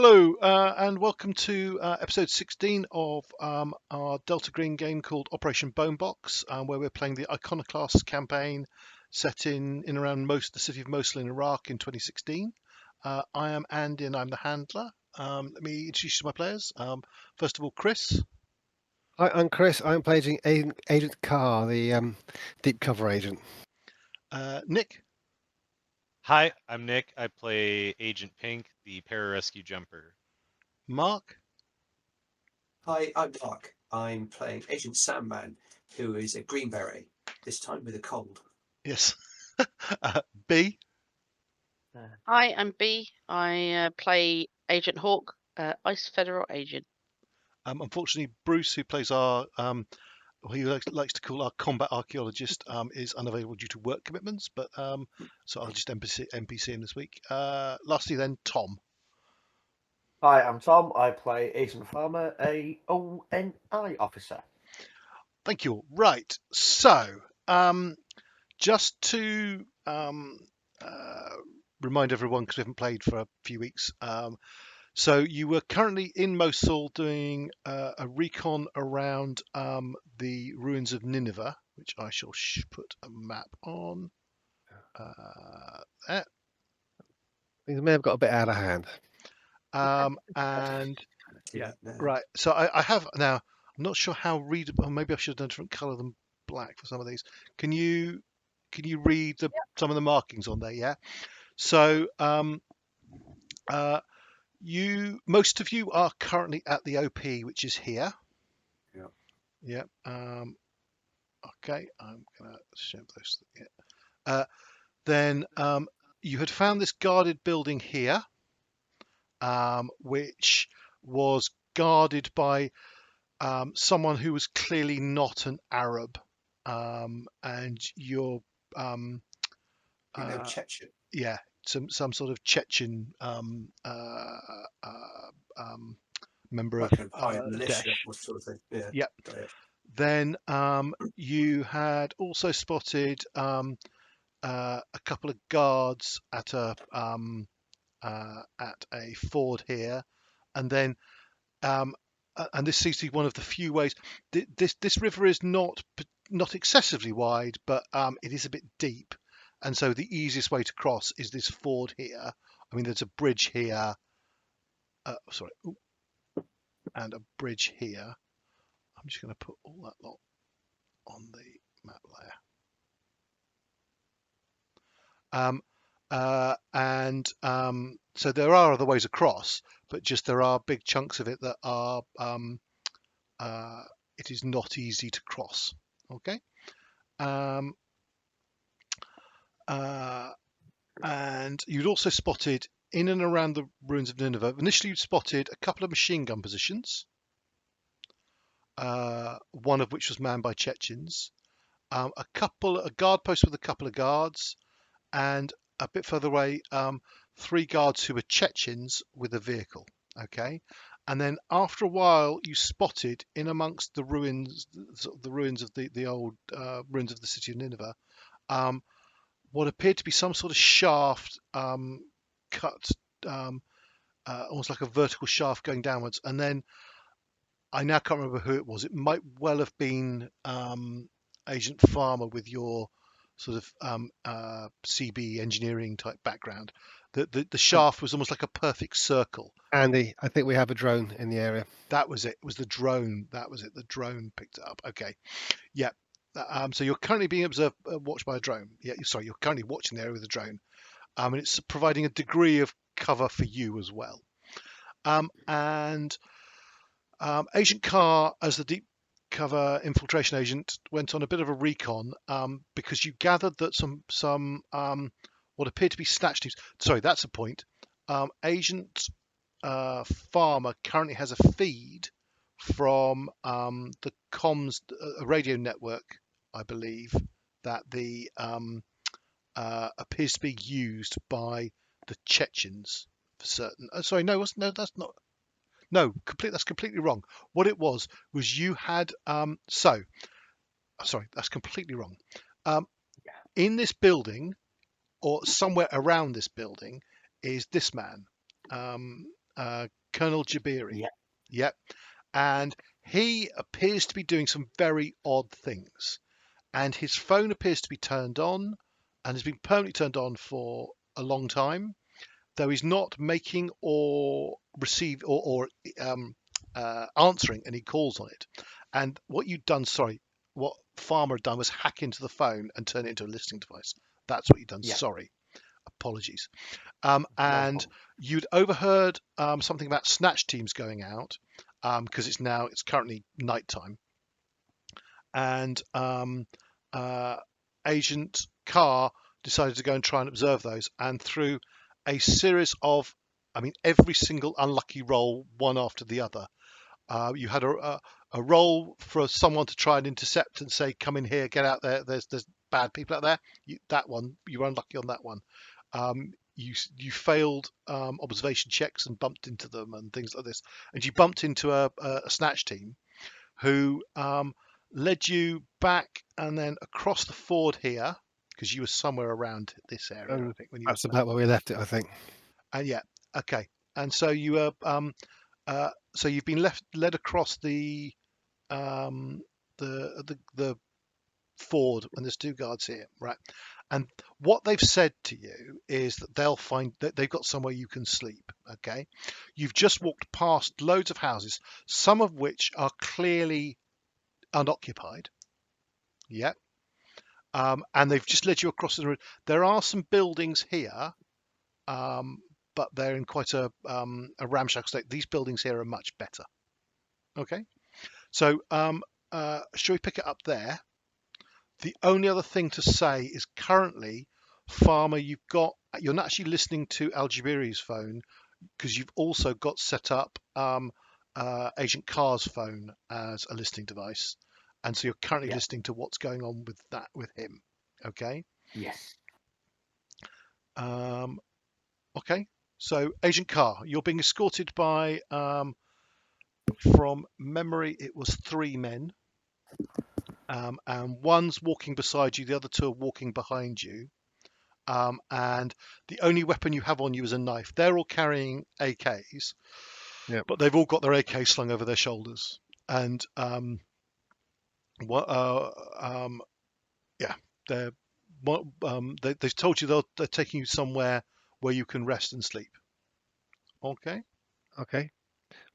Hello, and welcome to episode 16 of our Delta Green game called Operation Bonebox, where we're playing the Iconoclasts campaign set in around the city of Mosul in Iraq in 2016. I am Andy and I'm the handler. Let me introduce you to my players. First of all, Chris. Hi, I'm Chris. I'm playing Agent Khar, the deep cover agent. Nick. Hi, I'm Nick. I play Agent Pink, the pararescue jumper. Marc. Hi, I'm Marc. I'm playing Agent Sandman, who is a green beret, this time with a cold. Yes. B. Hi, I'm B. I play Agent Hawk, Ice Federal agent. Unfortunately, Bruce, who plays our what he likes to call our combat archaeologist, is unavailable due to work commitments, but so I'll just NPC him this week. Lastly, then Tom. Hi, I'm Tom. I play Agent Farmer, a ONI officer. Thank you all. Right, so just to remind everyone, because we haven't played for a few weeks, so you were currently in Mosul doing a recon around the ruins of Nineveh, which I shall put a map on. There. Things may have got a bit out of hand. And Yeah. right, so I have now. I'm not sure how readable. Or maybe I should have done a different colour than black for some of these. Can you read some of the markings on there? Yeah. So most of you are currently at the OP, which is here. Yeah. Yeah. Okay, I'm gonna show those. Yeah. Then you had found this guarded building here, which was guarded by someone who was clearly not an Arab, and you're Chechen. yeah, some sort of Chechen member Like of a high militia Daesh. sort of thing. Yeah. Yep. Right. Then you had also spotted a couple of guards at a ford here, and then and this seems to be one of the few ways. This river is not excessively wide, but it is a bit deep, and so the easiest way to cross is this ford here. I mean, there's a bridge here. And a bridge here. I'm just going to put all that lot on the map layer. So there are other ways across, but just there are big chunks of it that are it is not easy to cross. Okay. And you'd also spotted in and around the ruins of Nineveh. Initially, you'd spotted a couple of machine gun positions, one of which was manned by Chechens, a guard post with a couple of guards, and a bit further away, 3 guards who were Chechens with a vehicle. Okay, and then after a while, you spotted in amongst the ruins of the old ruins of the city of Nineveh, what appeared to be some sort of shaft cut, almost like a vertical shaft going downwards. And then I now can't remember who it was. It might well have been Agent Farmer with your sort of CB engineering type background. The shaft was almost like a perfect circle. Andy, I think we have a drone in the area. That was it. It was the drone. That was it. The drone picked it up. Okay. Yeah. So you're currently being watched by a drone. Yeah. Sorry, you're currently watching the area with a drone. And it's providing a degree of cover for you as well. And Agent Khar, as the deep cover infiltration agent, went on a bit of a recon because you gathered that some what appeared to be snatch teams. Sorry, that's a point. Agent Farmer currently has a feed from the comms radio network, I believe, that the appears to be used by the Chechens for certain. Sorry, no, that's not. No, that's completely wrong. What it was you had sorry, that's completely wrong. In this building, or somewhere around this building, is this man, Colonel Jabiri. Yep. Yep. And he appears to be doing some very odd things. And his phone appears to be turned on and has been permanently turned on for a long time, though he's not making or receive or answering any calls on it. And what what Farmer had done was hack into the phone and turn it into a listening device. That's what you'd done. Yeah. Sorry. Apologies. No And problem. you'd overheard something about snatch teams going out because it's currently nighttime. And Agent Khar decided to go and try and observe those. And through a series of, every single unlucky roll, one after the other, you had a roll for someone to try and intercept and say, "Come in here, get out there. There's bad people out there." You were unlucky on that one. You failed observation checks and bumped into them and things like this. And you bumped into a snatch team who led you back and then across the ford here, because you were somewhere around this area, I think, when you That's about where we left it, I think. and yeah, okay. And so you were so you've been led across the ford, and there's two guards here, right? And what they've said to you is that they've got somewhere you can sleep. Okay, you've just walked past loads of houses, some of which are clearly unoccupied. Yeah. And they've just led you across the road. There are some buildings here, but they're in quite a ramshackle state. These buildings here are much better. Okay. So shall we pick it up there? The only other thing to say is currently, Farmer, you're not actually listening to Al-Jabiri's phone because you've also got set up Agent Khar's phone as a listening device. And so you're currently listening to what's going on with him. Okay. Yes. Okay. So Agent Khar, you're being escorted by, from memory, it was 3 men. And one's walking beside you, the other 2 are walking behind you. And the only weapon you have on you is a knife. They're all carrying AKs, but they've all got their AK slung over their shoulders. And they've told you they're taking you somewhere where you can rest and sleep. Okay. Okay.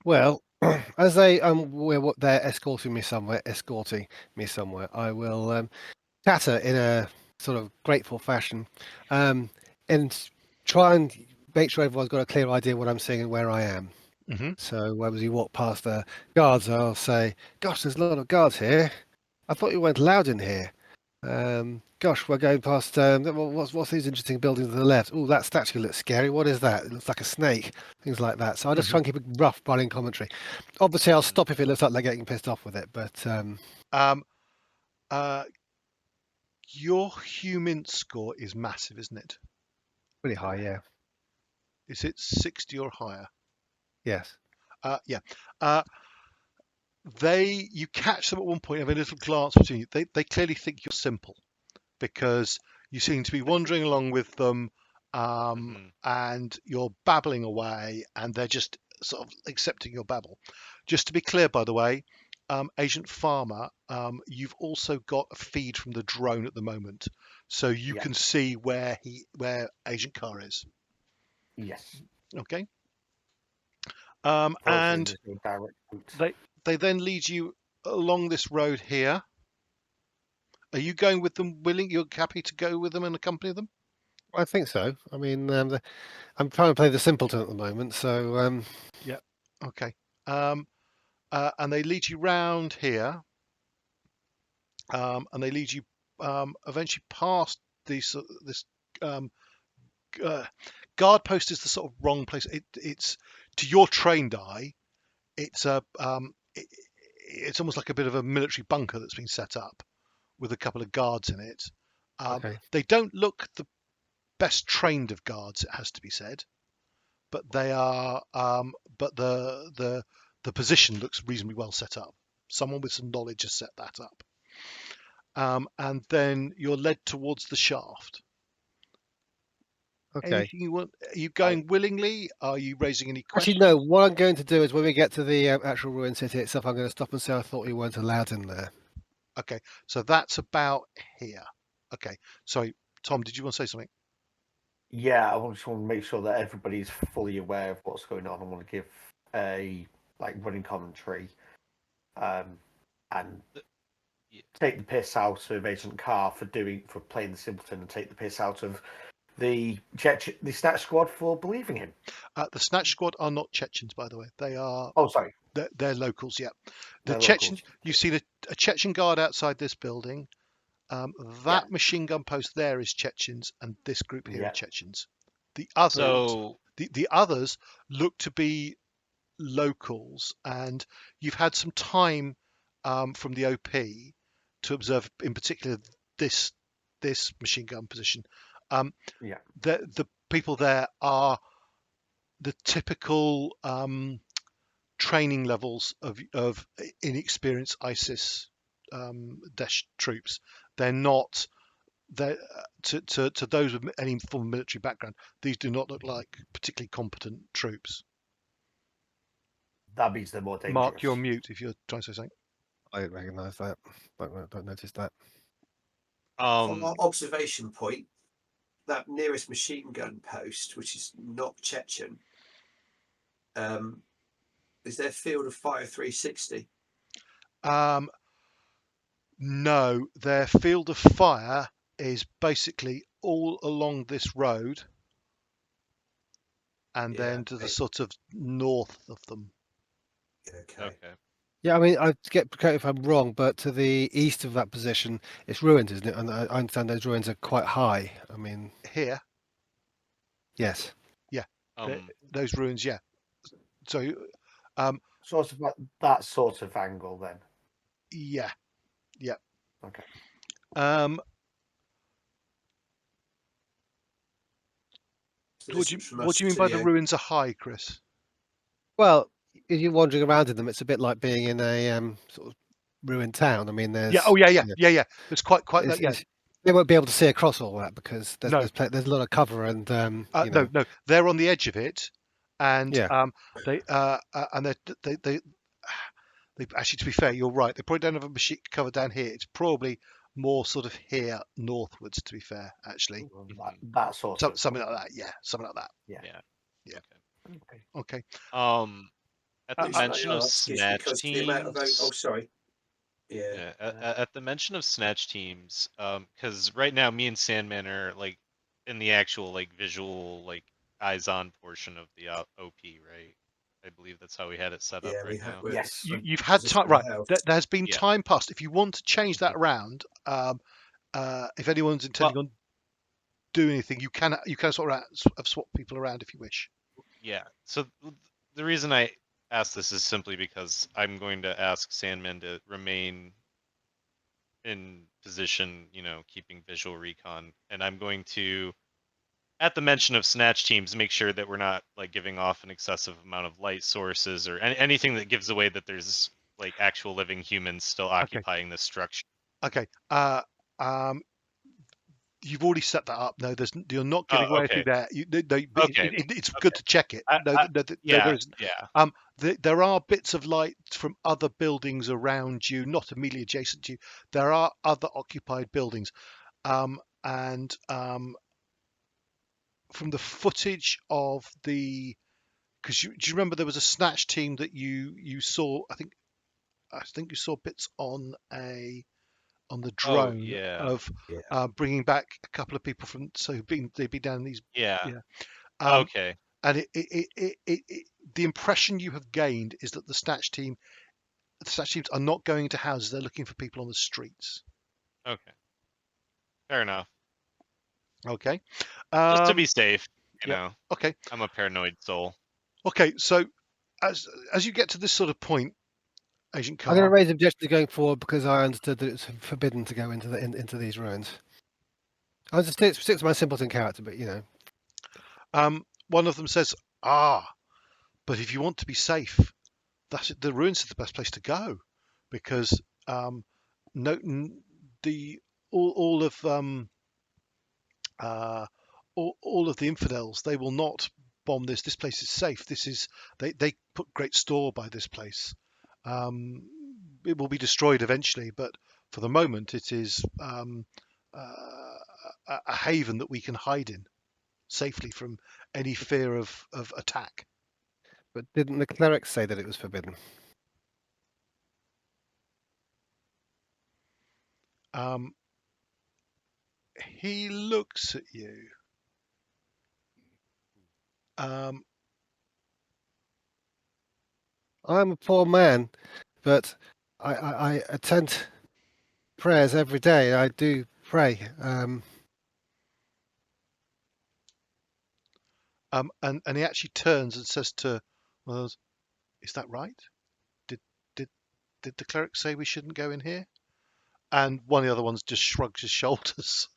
Well, as they're escorting me somewhere, I will chatter in a sort of grateful fashion, and try and make sure everyone's got a clear idea what I'm seeing and where I am. Mm-hmm. So as you walk past the guards, I'll say, "Gosh, there's a lot of guards here. I thought you weren't allowed in here. Gosh, we're going past. What's these interesting buildings to the left? Oh, that statue looks scary. What is that? It looks like a snake. Things like that. So I'll just try and keep a rough running commentary. Obviously, I'll stop if it looks like they're getting pissed off with it. But your human score is massive, isn't it? pretty high, yeah. Is it 60 or higher? Yes. Yeah. You catch them at one point, have a little glance between you. They clearly think you're simple because you seem to be wandering along with them, and you're babbling away, and they're just sort of accepting your babble. Just to be clear, by the way, Agent Farmer, you've also got a feed from the drone at the moment, so you can see where Agent Khar is. Yes. Okay. And they they then lead you along this road here. Are you going with them? You're happy to go with them and accompany them? I think so. I mean, I'm trying to play the simpleton at the moment, so yeah. Okay. And they lead you round here, and they lead you eventually past this guard post is the sort of wrong place. It's to your trained eye, it's it's almost like a bit of a military bunker that's been set up with a couple of guards in it. okay. They don't look the best trained of guards, it has to be said, but they are. But the position looks reasonably well set up. Someone with some knowledge has set that up. And then you're led towards the shaft. Okay. Anything you want? Are you going willingly? Are you raising any questions? Actually, no. What I'm going to do is when we get to the actual ruined city itself, I'm going to stop and say I thought you weren't allowed in there. Okay, so that's about here. Okay, sorry, Tom, did you want to say something? Yeah, I just want to make sure that everybody's fully aware of what's going on. I want to give a running commentary, and Yeah. take the piss out of Agent Khar for playing the simpleton, and take the piss out of the Snatch Squad for believing him. The Snatch Squad are not Chechens, by the way. They are Oh, sorry, they're locals. Yeah, the they're Chechen. locals. You've seen a Chechen guard outside this building. That machine gun post there is Chechens, and this group here are Yeah. Chechens. The others, So the others look to be locals, and you've had some time from the OP to observe, in particular, this machine gun position. Yeah. The people there are the typical training levels of inexperienced ISIS Daesh troops. They're not. They're, to those with any form of military background, these do not look like particularly competent troops. That means they're more dangerous. Mark, you're on mute if you're trying to say something. I didn't recognise that. Don't notice that. From our observation point, that nearest machine gun post, which is not Chechen, is their field of fire 360? No, their field of fire is basically all along this road, and then to the sort of north of them. Okay. Yeah, I mean, I get correct if I'm wrong, but to the east of that position, it's ruined, isn't it? And I understand those ruins are quite high. I mean, Here, yes. those ruins, yeah. So, Sort of like that sort of angle, then. yeah. Okay. So What do you mean by the ruins are high, Chris? Well, if you're wandering around in them, it's a bit like being in a sort of ruined town. I mean, there's Yeah. Oh, yeah. It's quite it's- that. Yeah. they won't be able to see across all that because No. there's a lot of cover and you know. No. They're on the edge of it, and Yeah. they they actually, to be fair, you're right. They probably don't have a machine cover down here. It's probably more sort of here northwards. To be fair, actually, That sort of something like that. Yeah, something like that. Yeah. Okay. At the mention of snatch because the amount of teams. oh, sorry. Yeah. At the mention of snatch teams, because right now me and Sandman are like in the actual like visual like eyes on portion of the OP, right? I believe that's how we had it set up Yeah, we right have. now. Yes. You've had time, right? There has been time passed. If you want to change that around, if anyone's intending on doing anything, you can sort of swap people around if you wish. Yeah. So the reason I ask this is simply because I'm going to ask Sandman to remain in position, keeping visual recon, and I'm going to, at the mention of snatch teams, make sure that we're not like giving off an excessive amount of light sources or anything that gives away that there's like actual living humans still occupying this structure. Okay. You've already set that up. No, you're not giving away anything there. It's good to check it. There isn't. There are bits of light from other buildings around you, not immediately adjacent to you. There are other occupied buildings, and from the footage of do you remember there was a snatch team that you saw? I think you saw bits on the drone of bringing back a couple of people from they'd be down these Okay. and the impression you have gained is that the snatch teams are not going to houses, they're looking for people on the streets. Okay, fair enough. Okay, just to be safe, you know. Okay, I'm a paranoid soul. Okay, so as you get to this sort of point, Agent Khar, I'm going to raise objection to going forward because I understood that it's forbidden to go into these ruins. I was just stick to my simpleton character, but one of them says, but if you want to be safe, the ruins are the best place to go, because all all of the infidels. They will not bomb this. This place is safe. They put great store by this place. It will be destroyed eventually, but for the moment, it is a haven that we can hide in safely from any fear of attack. But didn't the clerics say that it was forbidden? He looks at you. I'm a poor man, but I attend prayers every day. I do pray. And he actually turns and says to one of those, "Is that right? Did did did the cleric say we shouldn't go in here?" And one of the other ones just shrugs his shoulders.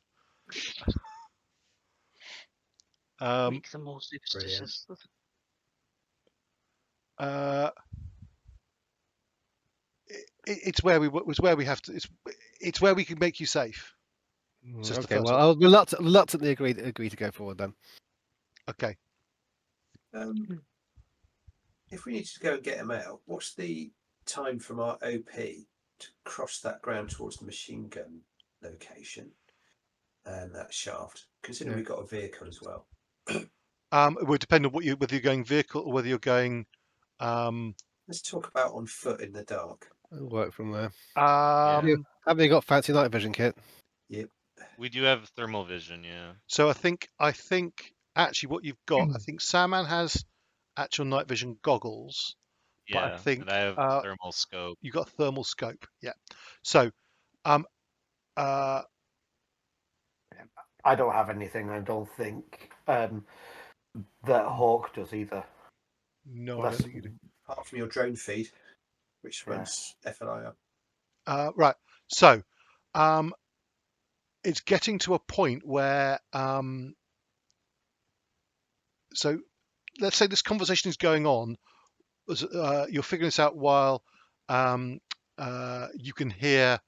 Makes them more superstitious. It's where we have to. It's where we can make you safe. It's just the Okay, first well, one. I'll reluctantly agree to go forward then. Okay. If we need to go and get him out, what's the time from our OP to cross that ground towards the machine gun location and that shaft? Considering we've got a vehicle as well. It would depend on whether you're going vehicle or whether you're going. Let's talk about on foot in the dark. I'll work from there. Um, Have you got fancy night vision kit? Yep. We do have thermal vision, yeah. So I think actually what you've got, I think Sandman has actual night vision goggles, but Yeah, I think and I have thermal scope. you got thermal scope. Yeah. So, I don't have anything. I don't think that Hawk does either. no, I don't think you do. Apart from your drone feed, which runs FLIR. Right. So, it's getting to a point where, so let's say this conversation is going on. You're figuring this out while you can hear.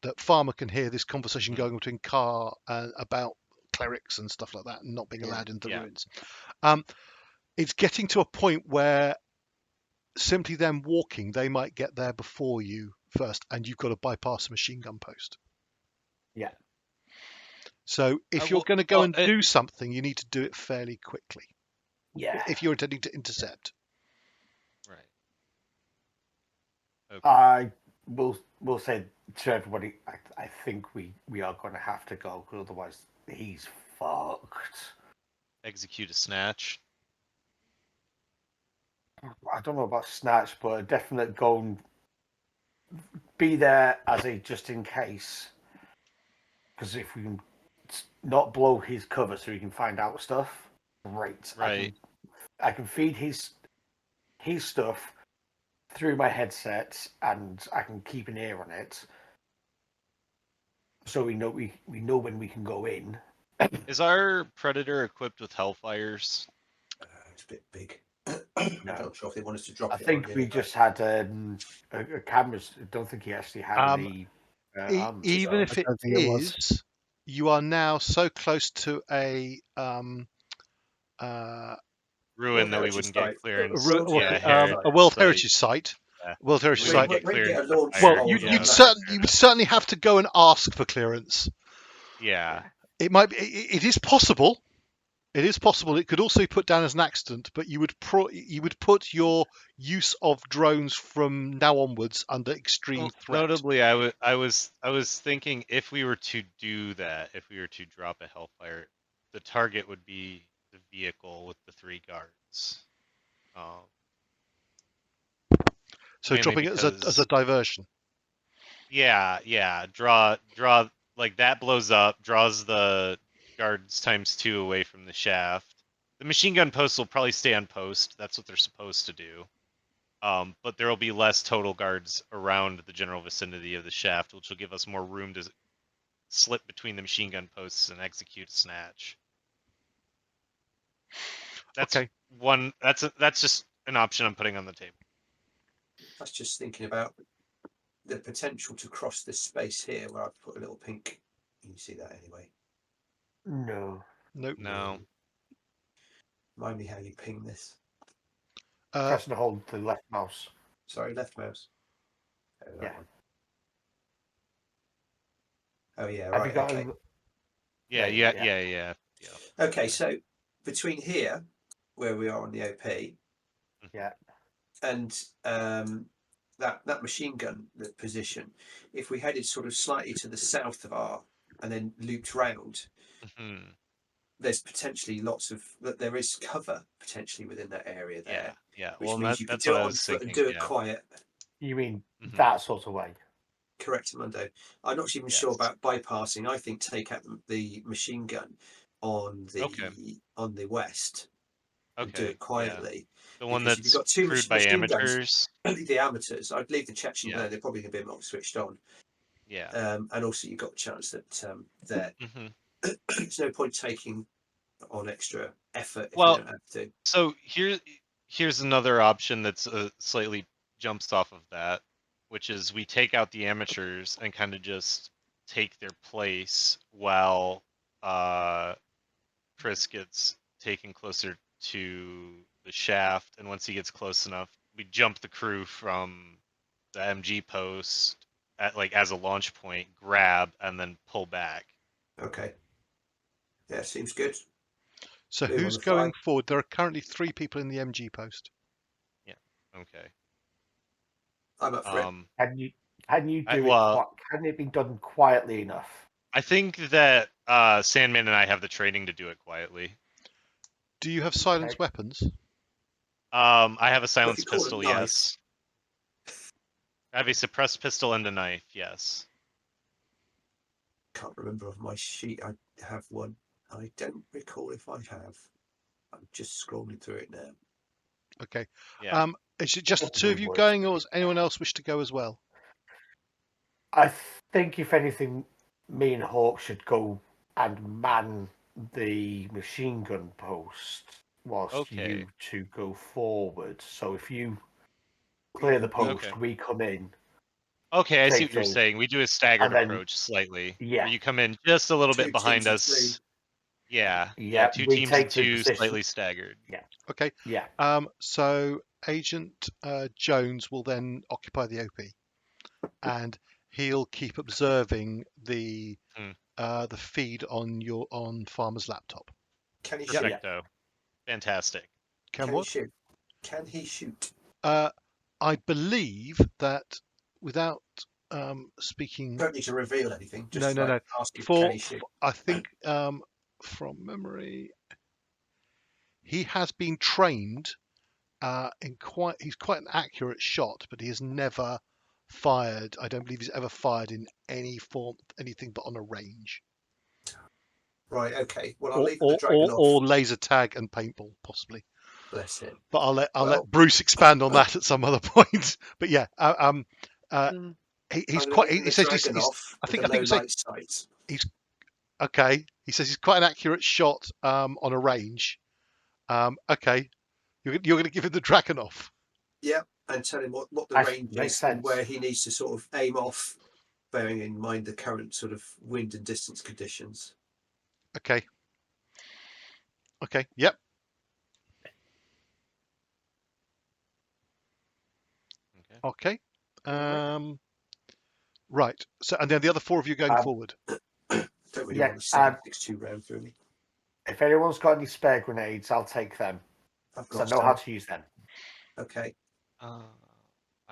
That Farmer can hear this conversation going between Khar about clerics and stuff like that, and not being allowed into the ruins. It's getting to a point where simply them walking, they might get there before you first, and you've got to bypass a machine gun post. Yeah. So if you're going to go and do something, you need to do it fairly quickly. Yeah. If you're intending to intercept. Right. Okay. I will say to everybody, I think we are going to have to go, because otherwise he's fucked. Execute a snatch. I don't know about snatch, but a definite go and be there as a just in case. Because if we can not blow his cover so he can find out stuff, great. Right. I can feed his stuff through my headset, and I can keep an ear on it, so we know when we can go in. Is our Predator equipped with Hellfires? It's a bit big. I'm not sure if they want us to drop I it. think we just had a cameras. I don't think he actually had any. Even if it is, you are now so close to a ruin that we wouldn't get clearance. a World Heritage Site. Yeah. World Heritage Site. Well, you'd certainly have to go and ask for clearance. Yeah. It might be. It is possible. It is possible. It could also be put down as an accident, but you would put your use of drones from now onwards under extreme threat. Notably, I was thinking if we were to do that, if we were to drop a Hellfire, the target would be the vehicle with the 3 guards. So dropping it as a diversion. Yeah. Draw like that blows up, draws the guards ×2 away from the shaft. The machine gun posts will probably stay on post. That's what they're supposed to do. But there will be less total guards around the general vicinity of the shaft, which will give us more room to slip between the machine gun posts and execute a snatch. That's okay. That's just an option I'm putting on the table. I was just thinking about the potential to cross this space here where I've put a little pink. You can see that anyway. No. Nope. No. Remind me how you ping this. Press and hold the left mouse. Sorry, left mouse. Oh, that Yeah. one. Oh yeah, Have right. you got Okay. Yeah, There you yeah, go, yeah, yeah, yeah. Okay, so between here, where we are on the OP, Yeah. and that machine gun position, if we headed sort of slightly to the south of our and then looped round, Mhm. there's potentially there is cover potentially within that area there, Yeah. which Well, means you could that's do what it I on was foot and thinking. do it Yeah. quiet. You mean Mhm. that sort of way? Correct, Mundo. I'm not even sure Yes. about bypassing. I think take out the machine gun on the west and do Okay. it quietly. The one Because if you've that's got two crewed by machine guns, amateurs. the amateurs, I'd leave the Chechen Yeah. there. They're probably going to be more switched on. Yeah. And also you've got a chance that Mhm. there's no point taking on extra effort if you Well, don't have to. so here's another option that's slightly jumps off of that, which is we take out the amateurs and kind of just take their place while Chris gets taken closer to the shaft, and once he gets close enough, we jump the crew from the MG post at as a launch point, grab, and then pull back. Okay. Yeah, seems good. So Move on who's the fly. going forward? There are currently 3 people in the MG post. Okay. I'm up for it. Can you do well- it? Can it be done quietly enough? I think that Sandman and I have the training to do it quietly. Do you have silenced Okay. weapons? I have a What silenced if you call it pistol, knife? yes. I have a suppressed pistol and a knife, yes. Can't remember off my sheet. I have one. I don't recall if I have. I'm just scrolling through it now. Okay. Yeah. Is it just the 2 of you Would. going, or does anyone else wish to go as well? I think if anything, me and Hawk should go and man the machine gun post whilst Okay. you two go forward. So if you clear the post, Okay. we come in. Okay, I see what you're those. saying. We do a staggered And then- approach slightly. Yeah. Where you come in just a little Two bit behind teams of us. 3. Yeah. Yeah, 2 we teams take of the 2, position. slightly staggered. Okay. Yeah. So Agent Jones will then occupy the OP, and he'll keep observing the feed on Farmer's laptop. Can he Yep. shoot? Perfecto. Fantastic. Can He what? shoot? Can he shoot? I believe that without speaking. Don't need to reveal anything. No, Just no, no. ask him, For can he shoot? I think from memory, he has been trained he's quite an accurate shot, but he has never fired. I don't believe he's ever fired in any form, anything but on a range. Right, okay. Well, I'll leave the dragon off. Or laser tag and paintball, possibly. Bless him. But I'll Well- let Bruce expand on that at some other point. But yeah, he's I'm quite. leaving He the says dragon he's off I with think a I think low say light sight. okay. He says he's quite an accurate shot on a range. Okay, you're going to give him the Dragonov. Yeah, and tell him what the range makes is and sense. where he needs to sort of aim off, bearing in mind the current sort of wind and distance conditions. Okay. Okay. Yep. Okay. Okay. Right. So, and then the other 4 of you going forward. Don't really Yeah, want to send 6-2 round through me. If anyone's got any spare grenades, I'll take them. I've Because I got know some. how to use them. Okay, I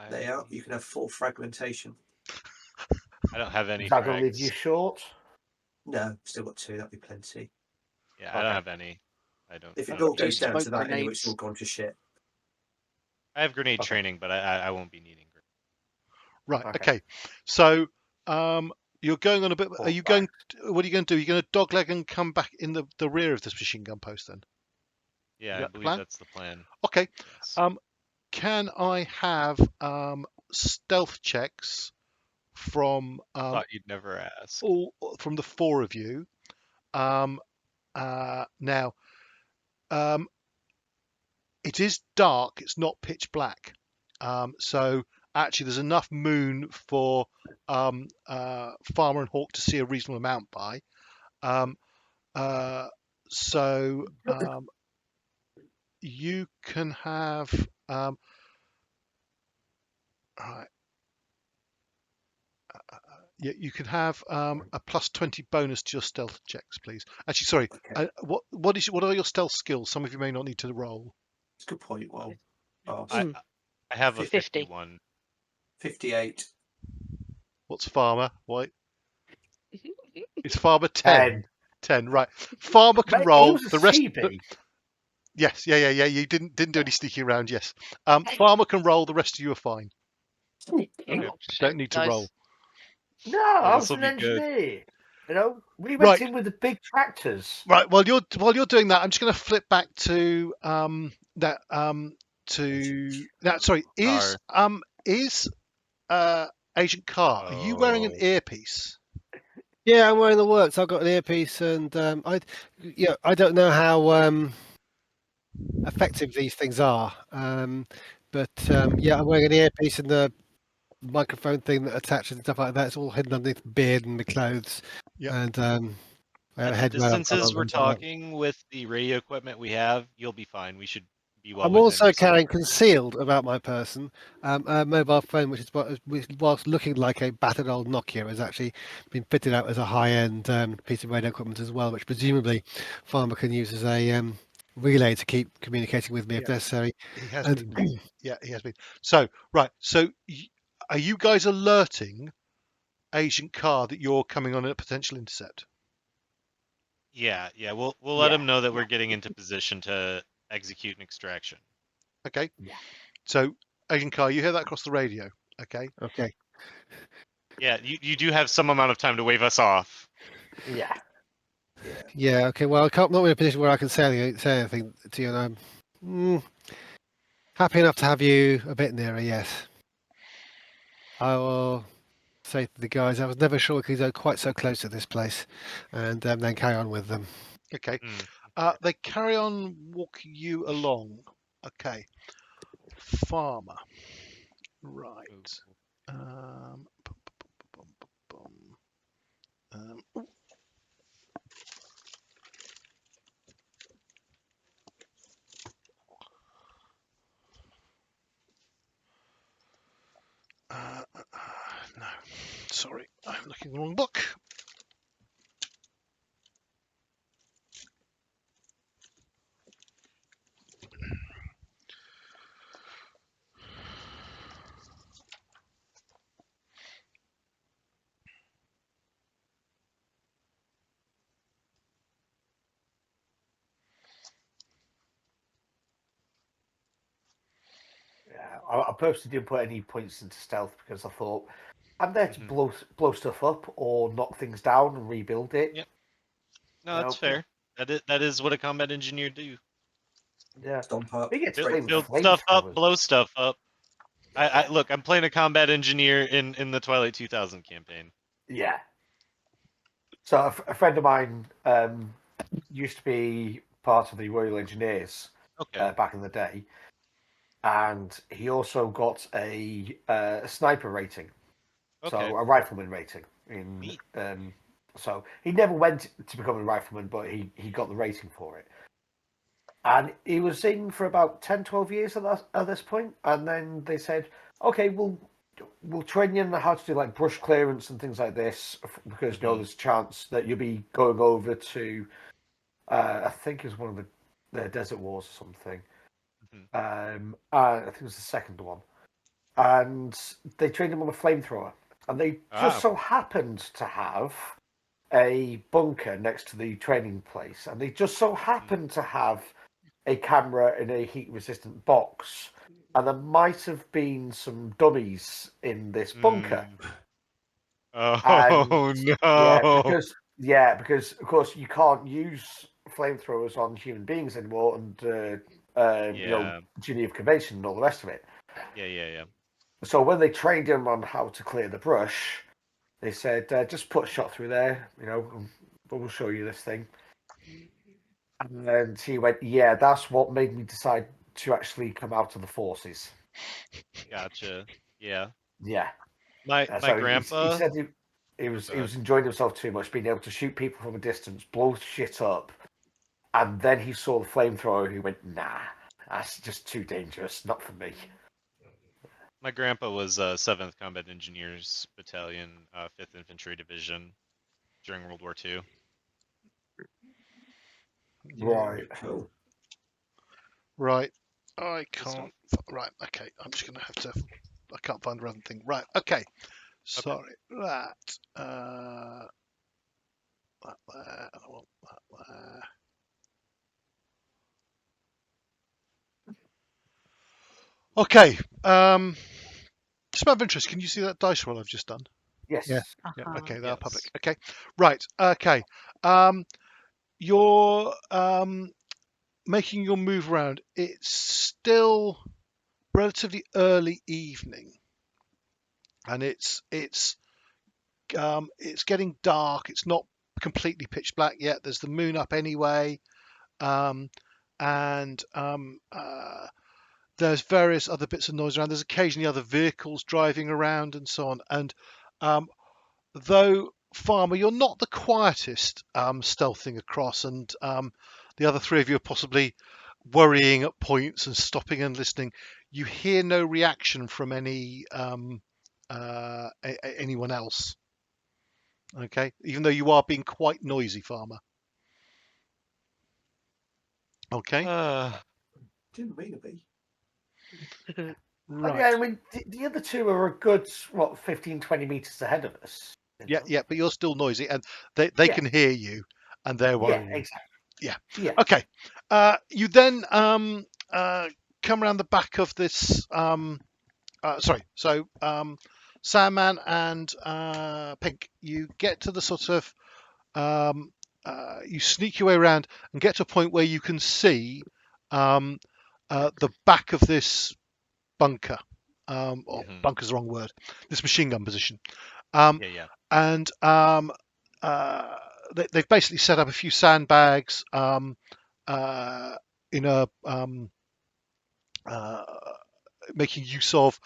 they are. You can have 4 fragmentation. don't have any Is that going to leave frags. you short? No, still got 2. That'd be plenty. Yeah, I don't have any. I don't. If I it don't all think goes I down have to smoke that anyway, it's grenades. all gone to shit. I have grenade Okay. training, but I won't be needing grenades. Right. Okay. Okay. So, you're going on a bit. Are you going? Back. What are you going to do? Are you going to dogleg and come back in the rear of this machine gun post then? Yeah, Yeah, I believe plan? that's the plan. Okay. Yes. Can I have stealth checks from Thought you'd never ask. from the 4 of you? Now, it is dark. It's not pitch black. So actually, there's enough moon for Farmer and Hawk to see a reasonable amount by. So you can have right. Yeah, you can have a plus 20 bonus to your stealth checks, please. Actually, sorry. Okay. What are your stealth skills? Some of you may not need to roll. It's a good point. Well, oh, I have a 50. 51. 58. What's farmer? What? It's farmer 10. 10. 10, right. Farmer can Mate, roll. it was The a rest. CB. Yes, yeah. You didn't do any sneaking around. Yes. Farmer can roll. The rest of you are fine. Okay. Don't need to Nice. roll. No, Oh, I was this'll an be good. engineer. You know, we went Right. in with the big tractors. Right. While you're doing that, I'm just going to flip back to that sorry. Khar. Is Agent Khar? Are you wearing an Oh. earpiece? Yeah, I'm wearing the Worx. I've got an earpiece, and I don't know how effective these things are. But yeah, I'm wearing an earpiece and the microphone thing that attaches and stuff like that. It's all hidden underneath the beard and the clothes. Yep. And I have At a the head where distances we're talking with the radio equipment we have, you'll be fine. We should be well I'm within also your sight. carrying concealed about my person a mobile phone, whilst looking like a battered old Nokia, has actually been fitted out as a high-end piece of radio equipment as well, which presumably Farmer can use as a relay to keep communicating with me if Yeah. necessary. He has And been. Yeah, he has been. So right. So are you guys alerting Agent Khar that you're coming on a potential intercept? Yeah. We'll let Yeah, him know that we're getting into position to execute an extraction. Okay. Yeah. So Agent Khar, you hear that across the radio. Okay. okay, Yeah, you do have some amount of time to wave us off. yeah. yeah, okay. Well, I'm not in a position where I can say anything to you, and I'm happy enough to have you a bit nearer. Yes, I will say to the guys, I was never sure we could go quite so close to this place, and then carry on with them. Okay. Hmm. They carry on walking you along. Okay. Farmer. Right. Bum, bum, bum, ooh. No, sorry, I'm looking at the wrong book. Yeah, I personally didn't put any points into stealth because I thought I'm there to blow stuff up or knock things down and rebuild it. Yep. No, You that's know, fair. That is what a combat engineer do. Yeah, Stomp up. we get to play with Build stuff up, flamethrowers. blow stuff up. I look. I'm playing a combat engineer in the Twilight 2000 campaign. Yeah. So a friend of mine used to be part of the Royal Engineers Okay. back in the day, and he also got a sniper rating, Okay. so a rifleman rating. Neat. So he never went to become a rifleman, but he got the rating for it. And he was in for about 10, 12 years at this point, and then they said, "Okay, we'll train you on how to do like brush clearance and things like this, because you know there's a chance that you'll be going over to, I think it was one of the Desert Wars or something. I think it was the second one, and they trained him on a flamethrower, and they just so happened to have a bunker next to the training place, and they just so happened to have a camera in a heat-resistant box, and there might have been some dummies in this bunker. Oh And, no! because of course you can't use flamethrowers on human beings anymore under Geneva Convention and all the rest of it. Yeah. So when they trained him on how to clear the brush, they said, "Just put a shot through there, and we'll show you this thing." And he went, "Yeah, that's what made me decide to actually come out of the forces." Gotcha. Yeah. Yeah. My So grandpa. He said He was enjoying himself too much, being able to shoot people from a distance, blow shit up, and then he saw the flamethrower and he went, nah, that's just too dangerous, not for me. My grandpa was 7th Combat Engineers Battalion, 5th Infantry Division during World War II. Right. Cool. Right. I Good stuff. can't. Right. Okay. I'm just going to have to. I can't find the relevant thing. Right. Okay. Sorry. That. That there. I want that there. Okay. Just out of interest, can you see that dice roll I've just done? Yes. Yes. Yeah. Uh-huh. Okay. They are public. Yes. Okay. Right. Okay. You're making your move around. It's still relatively early evening, and it's getting dark. It's not completely pitch black yet. There's the moon up anyway, and there's various other bits of noise around. There's occasionally other vehicles driving around and so on. And though Farmer, you're not the quietest stealthing across, and the other three of you are possibly worrying at points and stopping and listening. You hear no reaction from anyone else. Okay, even though you are being quite noisy, Farmer. Okay, Didn't mean to be. right. Yeah, I mean, the other two are a good, 15, 20 meters ahead of us. Yeah, yeah, but you're still noisy, and they can hear you, and they're Yeah, worrying. exactly. Yeah. Yeah. Okay. You then come around the back of this. Sorry. So Sandman and Pink, you get to the sort of. You sneak your way around and get to a point where you can see the back of this bunker. Or bunker's the wrong word. This machine gun position. Yeah. And they've basically set up a few sandbags in a making use of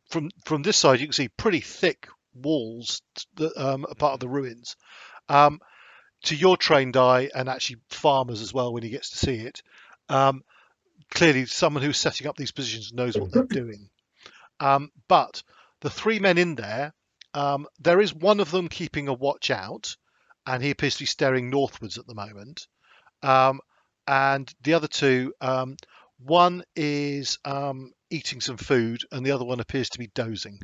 from this side. You can see pretty thick walls that are part of the ruins. To your trained eye, and actually Farmer's as well when he gets to see it, clearly someone who's setting up these positions knows what they're doing. But the three men in there, there is one of them keeping a watch out, and he appears to be staring northwards at the moment. And the other two, one is eating some food, and the other one appears to be dozing.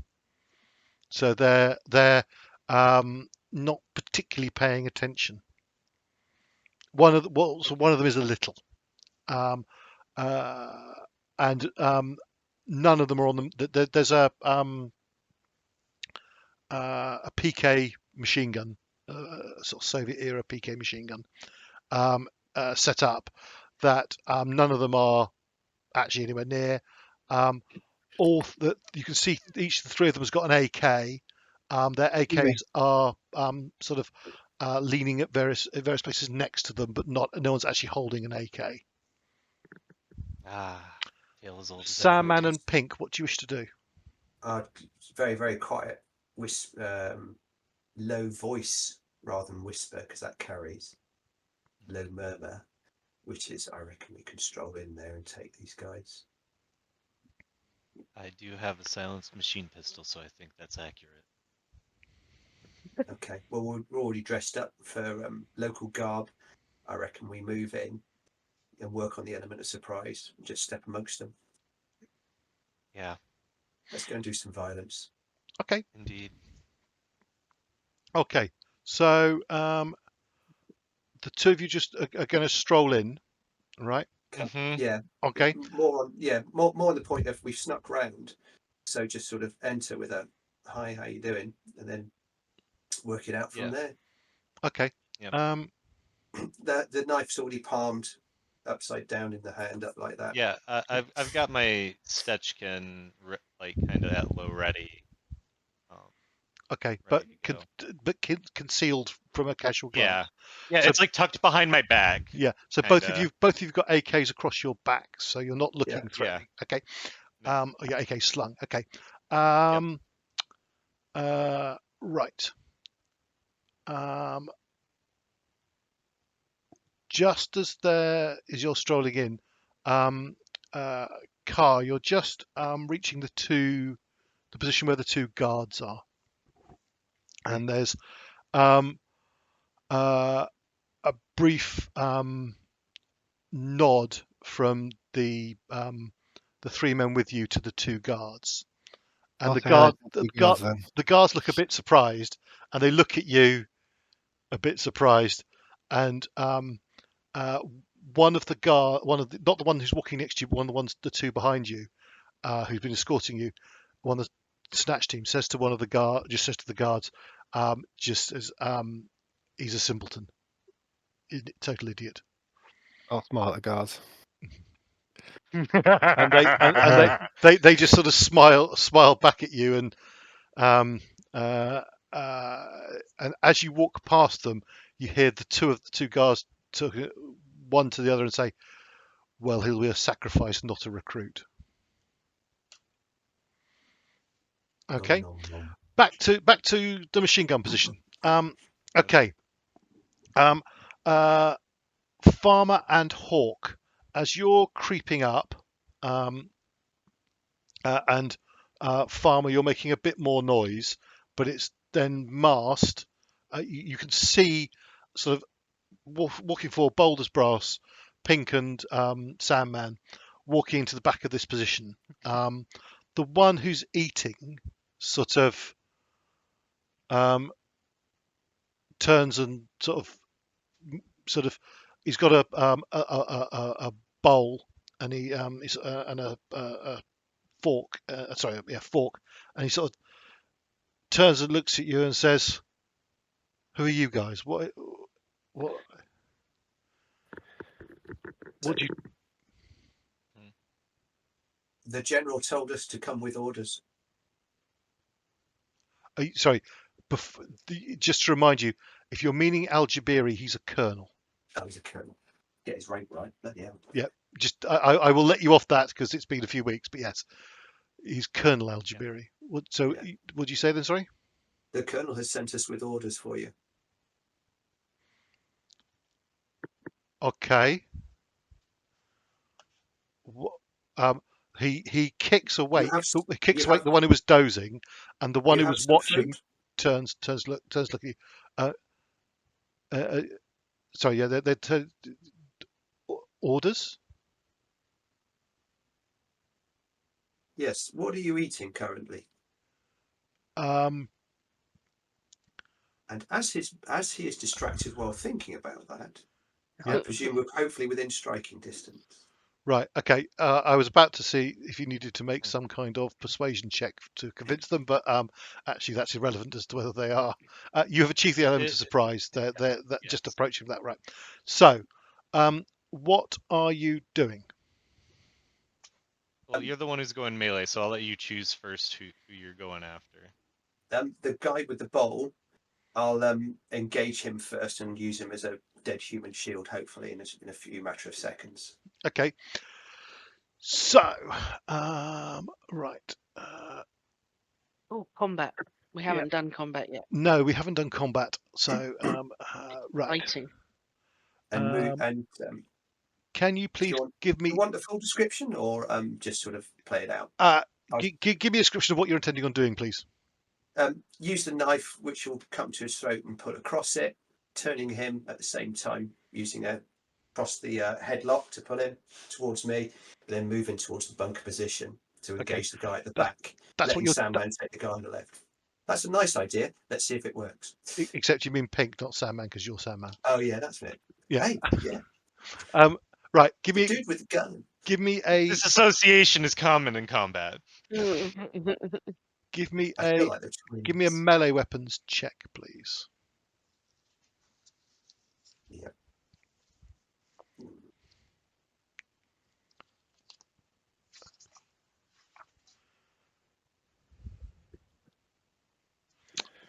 So they're not particularly paying attention. One of them is a little, and none of them are on the. There's a PK machine gun, sort of Soviet era PK machine gun set up that none of them are actually anywhere near. All that you can see, each of the three of them has got an AK. Their AKs are sort of leaning at various places next to them, but no one's actually holding an AK. Tale as old as Sandman and Pink, what do you wish to do? Very, very quiet, low voice rather than whisper, because that carries low murmur, which is, I reckon we can stroll in there and take these guys. I do have a silenced machine pistol, so I think that's accurate. Okay, well, we're already dressed up for local garb. I reckon we move in and work on the element of surprise. Just step amongst them. Yeah. Let's go and do some violence. Okay. Indeed. Okay. So the two of you just are going to stroll in, right? Yeah. Okay. More on the point of we've snuck round, so just sort of enter with a hi, how you doing, and then work it out from there. Okay. Yep. The knife's already palmed upside down in the hand, up like that. Yeah, I've got my Stetchkin kind of at low ready. Okay, ready but concealed from a casual glance. Yeah, So- it's like tucked behind my back. Yeah. So kinda. both of you've got AKs across your back, so you're not looking threatening. Yeah. Okay. No. AK slung. Okay. Right. Just as you're strolling in, Khar, you're just reaching the position where the two guards are, and there's a brief nod from the three men with you to the two guards, and I'll say hello to the two guards then. the guards look a bit surprised, and they look at you a bit surprised, and one of the not the one who's walking next to you, but one of the two behind you, who's been escorting you, one of the snatch team says to the guards, just as he's a simpleton, total idiot. I'll smile at the guards. And they just sort of smile back at you, and and as you walk past them, you hear the two guards talking one to the other and say, "Well, he'll be a sacrifice, not a recruit." Okay, back to the machine gun position. Okay, Farmer and Hawk, as you're creeping up, and Farmer, you're making a bit more noise, but it's then masked. You can see sort of walking forward, Boulder's Brass, Pink, and Sandman walking into the back of this position. The one who's eating sort of turns and sort of he's got a bowl, and he's and a fork, fork, and he sort of turns and looks at you and says, "Who are you guys? What do you?" The general told us to come with orders. Sorry, just to remind you, if you're meaning Al-Jabiri, he's a colonel. Oh, he's a colonel. Get his rank right. Bloody hell. Yeah, just I will let you off that because it's been a few weeks, but yes, he's Colonel Al-Jabiri. So would you say then? Sorry. The colonel has sent us with orders for you. Okay. He kicks awake. He kicks awake the one who was dozing, and the one who was watching turns look at you. Sorry, yeah, they're orders. Yes. What are you eating currently? And as he is distracted while thinking about that, I presume we're hopefully within striking distance. Right. Okay. I was about to see if you needed to make some kind of persuasion check to convince them, but actually that's irrelevant as to whether they are. You have achieved the element of surprise. They're just approaching that, right? So, what are you doing? Well, you're the one who's going melee, so I'll let you choose first who you're going after. The guy with the bowl, I'll engage him first and use him as a dead human shield, hopefully in a few matter of seconds. Okay. So, right. Combat. We haven't done combat yet. No, we haven't done combat. So, right. Fighting. Can you please give me? You want the full description, or just sort of play it out? Give me a description of what you're intending on doing, please. Use the knife, which will come to his throat and put across it, turning him at the same time, using across the headlock to pull him towards me, then moving towards the bunker position to engage the guy at the back. That's what you're. Sandman take the guy on the left. That's a nice idea. Let's see if it works. Except you mean Pink, not Sandman, because you're Sandman. Oh yeah, that's it. Yeah. Hey, yeah. Right. Give me. Dude with the gun. Give me a. This association is common in combat. Give me a melee weapons check, please. Yeah.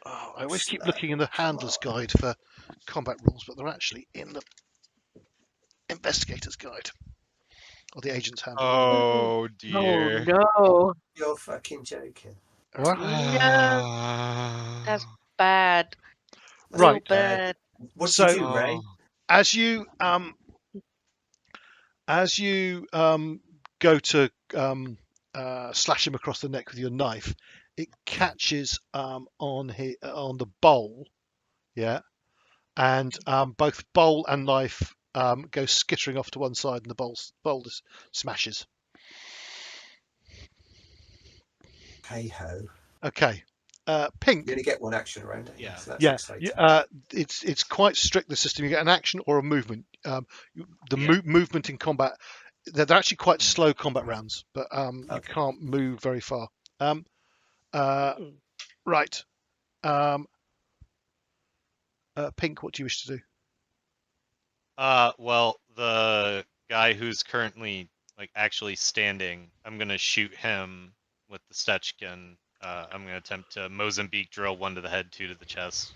Oh, I always keep looking in the handler's guide for combat rules, but they're actually in the investigator's guide or the agent's handbook. Oh dear. Oh no. You're fucking joking. What? No. That's bad. Right. What So- did you do, Ray? As you go to slash him across the neck with your knife, it catches on the bowl, yeah, and both bowl and knife go skittering off to one side, and the bowl smashes. Hey ho. Okay, Pink. You only get one action around it. Yeah. So that's Yeah, exciting. it's quite strict, the system. You get an action or a movement. The Yeah. movement in combat, they're actually quite slow combat rounds, but you Okay. can't move very far. Right. Pink, what do you wish to do? Well, the guy who's currently actually standing, I'm gonna shoot him with the Stetchkin. I'm gonna attempt to Mozambique drill, 1 to the head, 2 to the chest.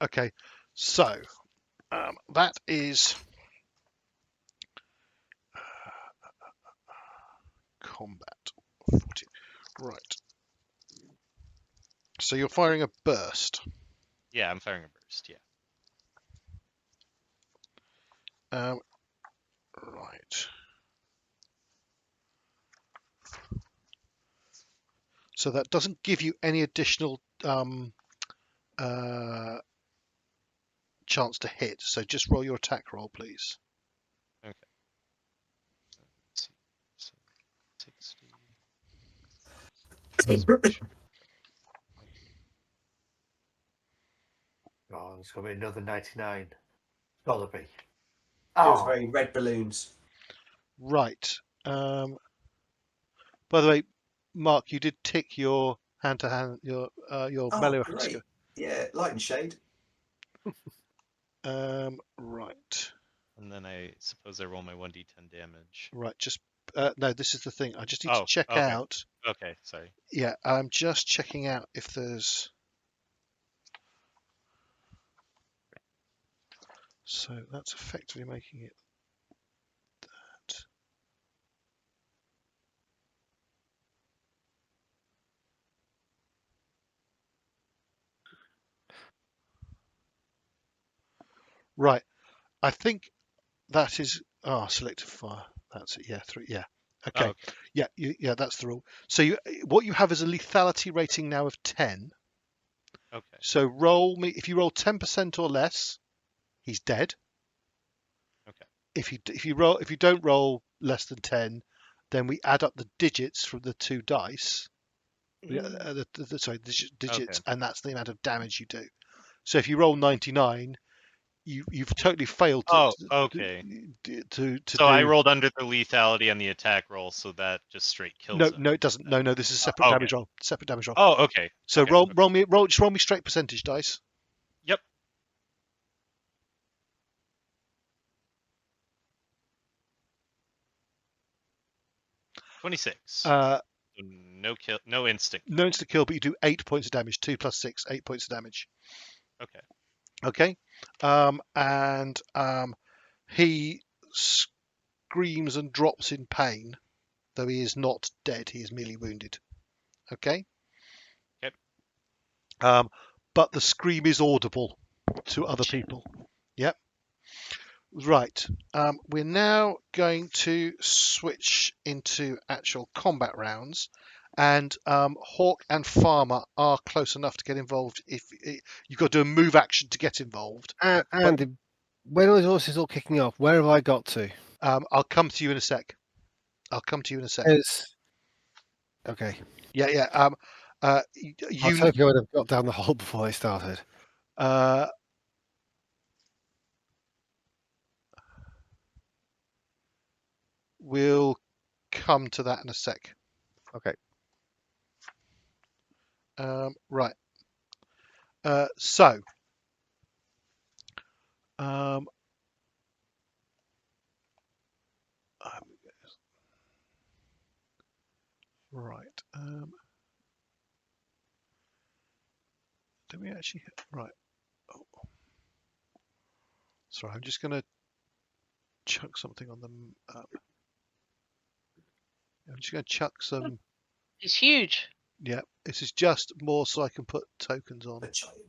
Okay, so that is combat 40. Right. So you're firing a burst. Yeah, I'm firing a burst. Yeah. Right. So that doesn't give you any additional chance to hit. So just roll your attack roll, please. Okay. Let's see. So 60. Oh, it's going to be another 99. Gotta be. It Oh, was very red balloons. Right. By the way, Mark, you did tick your hand-to-hand, your melee weapon great. skill. Yeah, light and shade. Right. And then I suppose I roll my 1d10 damage. Right. Just no. This is the thing. I just need to Oh, check okay. out. Okay, sorry. Yeah, I'm just checking out if there's. So that's effectively making it that. Right. I think that is. Selective fire. That's it. Yeah, 3. Yeah. Okay. Oh, okay. Yeah. Yeah. That's the rule. So what you have is a lethality rating now of 10. Okay. So roll me. If you roll 10% or less, he's dead. Okay. If you don't roll less than 10, then we add up the digits from the 2 dice. Digits, Okay. and that's the amount of damage you do. So if you roll 99, you've totally failed to. Oh, okay. To So do. I rolled under the lethality on the attack roll, so that just straight kills him. No, it doesn't. No, this is a separate Okay. damage roll. Separate damage roll. Oh, okay. So Okay. roll me straight percentage dice. Yep. 26. No kill, no instinct. No instant kill, but you do 8 points of damage. 2 plus 6, 8 points of damage. Okay. Okay. And he screams and drops in pain, though he is not dead. He is merely wounded. Okay. Okay. But the scream is audible to other people. Yep. Right. We're now going to switch into actual combat rounds. And Hawk and Farmer are close enough to get involved. If you've got to do a move action to get involved. Andy, when all this is all kicking off, where have I got to? I'll come to you in a sec. Okay. Yeah. I was hoping I would have got down the hole before they started. We'll come to that in a sec. Okay. Right. Right. Do we actually? Right. Oh. Sorry, I'm just going to chuck something on them. I'm just going to chuck some. It's huge. Yeah, this is just more so I can put tokens on. A giant.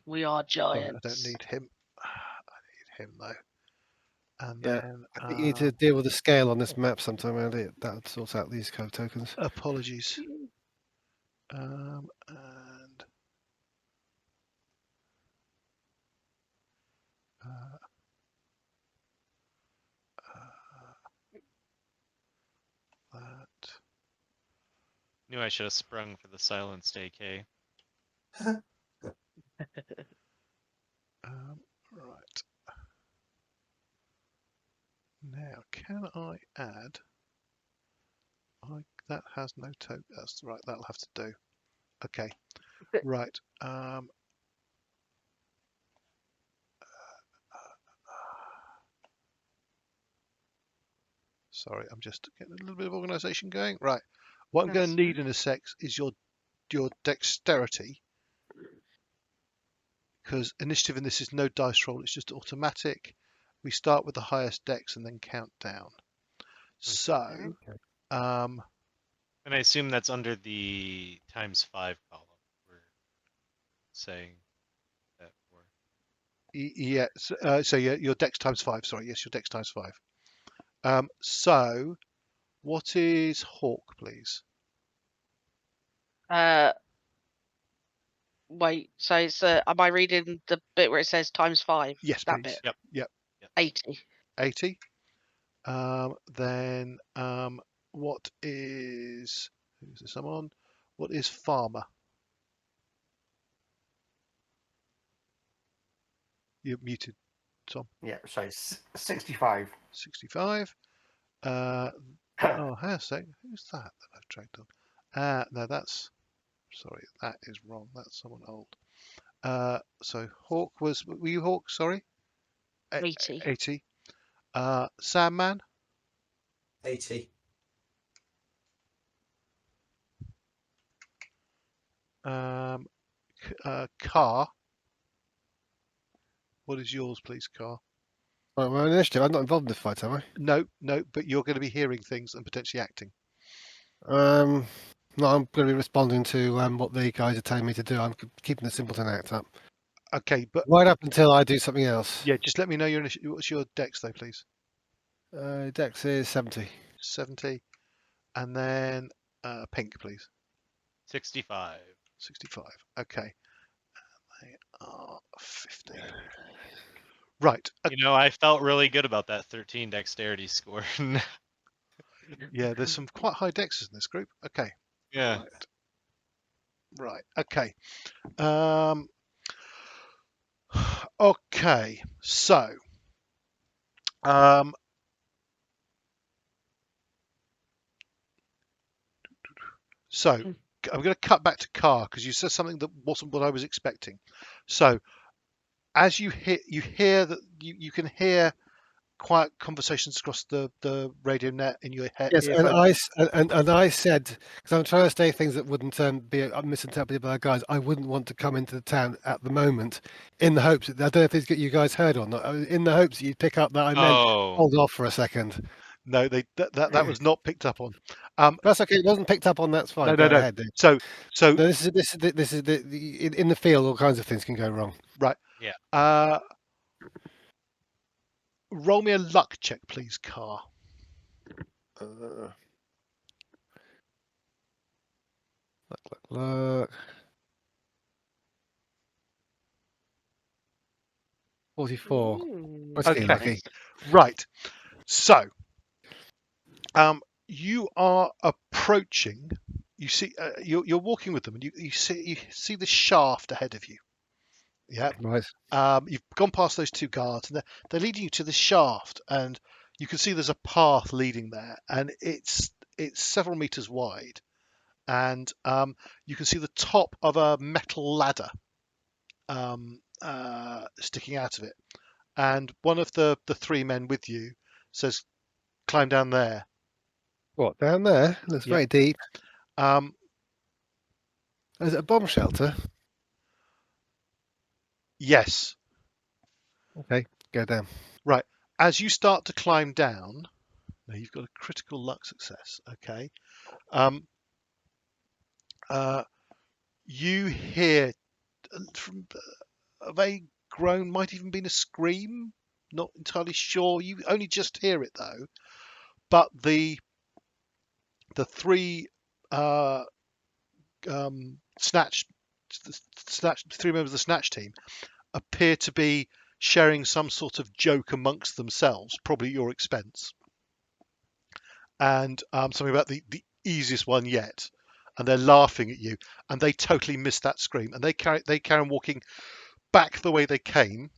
We are Sorry, giants. I don't need him. I need him though. And Yeah, then I think you need to deal with the scale on this map sometime, Andy. That would sort out these code tokens. apologies. And that. Knew I should have sprung for the silenced AK. Right. Now, can I add? That has no token. That's right. That'll have to do. Okay. Right. Sorry, I'm just getting a little bit of organisation going. Right. What I'm going to need in a sec is your dexterity, because initiative in this is no dice roll. It's just automatic. We start with the highest dex and then count down. So, And I assume that's under the ×5 column. We're saying that for. yeah. So yeah, your dex ×5. Sorry, yes, your dex ×5. So, what is Hawk, please? Wait. So it's am I reading the bit where it says ×5? Yes, That please. bit. Yep. 80. 80. Then what is who's this I'm on? What is Farmer? You're muted, Tom. Yeah, so it's 65. 65. Oh, hang on a sec. Who's that I've dragged on? No, that's sorry, that is wrong. That's someone old. So Hawk were you Hawk? Sorry. 80. 80. Sandman. 80. Khar. What is yours, please, Khar? Right, we're on initiative. I'm not involved in this fight, am I? No, but you're going to be hearing things and potentially acting. No, I'm going to be responding to what the guys are telling me to do. I'm keeping the simpleton act up. Okay, but Right up until I do something else. yeah, just let me know what's your dex though, please. Dex is 70. 70, and then pink, please. 65. 65. Okay, they are 50. Right. You know, I felt really good about that 13 dexterity score. Yeah, there's some quite high dexes in this group. Okay. Yeah. Right. Okay. Okay. So, I'm going to cut back to Khar because you said something that wasn't what I was expecting. So, as you hear that you can hear quiet conversations across the radio net in your head. Yes, and I said, because I'm trying to say things that wouldn't be misinterpreted by the guys. I wouldn't want to come into the town at the moment, in the hopes that I don't know if these you guys heard or not. In the hopes that you'd pick up that I meant hold off for a second. No, that was not picked up on. That's okay. It wasn't picked up on. That's fine. No. Go ahead, dude. So No, this is in the field. All kinds of things can go wrong. right. Yeah. Roll me a luck check, please, Khar. Look. 44. Okay. Lucky. Right. So, you are approaching. You see, you're walking with them, and you see the shaft ahead of you. Yeah. Right. You've gone past those two guards, and they're leading you to the shaft, and you can see there's a path leading there, and it's several meters wide, and you can see the top of a metal ladder sticking out of it, and one of the three men with you says, "Climb down there." What, down there? Looks very deep. Is it a bomb shelter? Yes. Okay, go down. Right. As you start to climb down, now you've got a critical luck success. Okay. You hear from a vague groan, might even been a scream. Not entirely sure. You only just hear it though. But the three snatch three members of the snatch team appear to be sharing some sort of joke amongst themselves, probably at your expense, and something about the easiest one yet, and they're laughing at you, and they totally miss that scream, and they carry on walking back the way they came,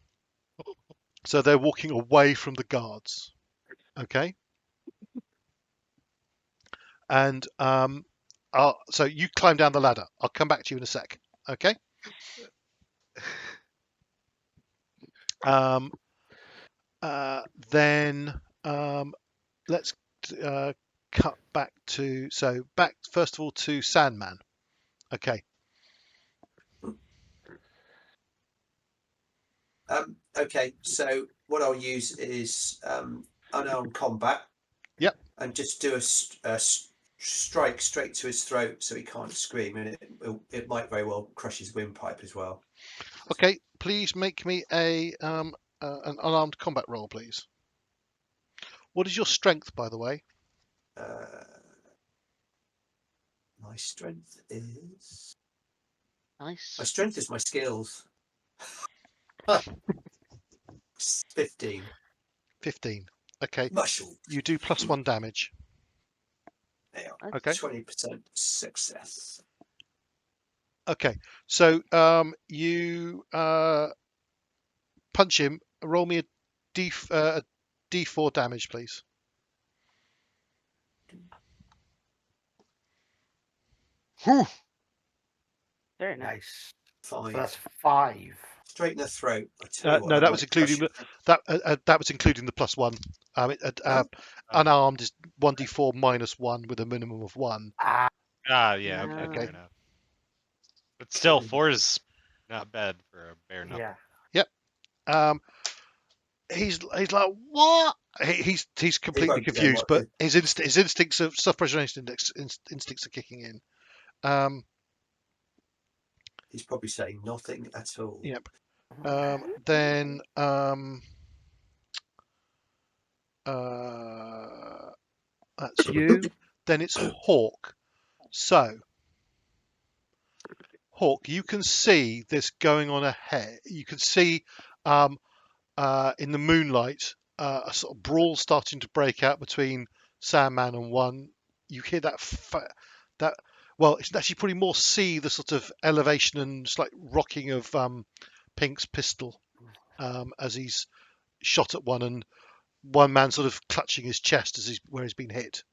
so they're walking away from the guards. Okay, and so you climb down the ladder. I'll come back to you in a sec. Okay. Then let's cut back to back first of all to Sandman. Okay. Okay, so what I'll use is unarmed combat. Yep. And just do a strike straight to his throat so he can't scream, and it might very well crush his windpipe as well. Okay, please make me an unarmed combat roll, please. What is your strength, by the way? My strength is Nice. my strength is my skills. 15. 15. Okay. Muscle. You do +1 damage. Yeah. Okay. 20% success. Okay. So you punch him. Roll me a D4 damage, please. Whew. Very nice. Nice. 5. So that's 5. Straight in the throat. I tell you what, No, that was including that was including the +1. Unarmed is 1d4 -1 with a minimum of 1. Yeah, okay, No. fair enough. But still, 4 is not bad for a bare knuckle. Yeah. He's like, what? He's completely won't know confused, what but his instincts of self-preservation instincts are kicking in. He's probably saying nothing at all. Yep. Then that's you. Then it's Hawk. So Hawk, you can see this going on ahead. You can see in the moonlight a sort of brawl starting to break out between Sandman and one. You hear that well, it's actually probably more see the sort of elevation and slight rocking of Pink's pistol as he's shot at one, and one man sort of clutching his chest as where he's been hit.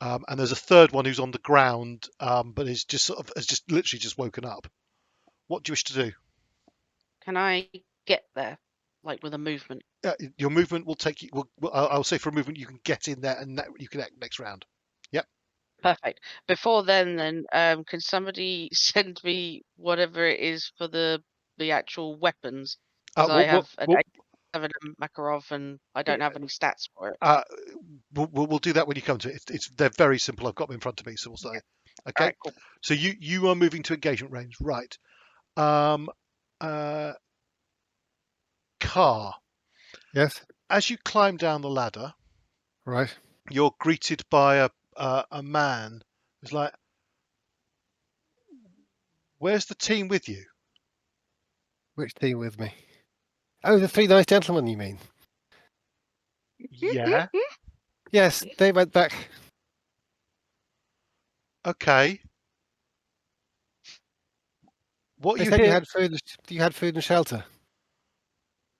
And there's a third one who's on the ground, but is just has just literally just woken up. What do you wish to do? Can I get there, like with a movement? Your movement will take you. I'll say for a movement you can get in there, and you can act next round. Yep. Perfect. Before then, can somebody send me whatever it is for the actual weapons? Because I have an 7 Makarov, and I don't have any stats for it. We'll do that when you come to it. They're very simple. I've got them in front of me, so we'll say. Okay. Right, cool. So you are moving to engagement range, right? Khar. Yes. As you climb down the ladder, Right. you're greeted by a man who's like, "Where's the team with you?" Which team with me? Oh, the 3 nice gentlemen, you mean? Yeah. Yes, they went back. Okay. What They you said hear? you had food and shelter.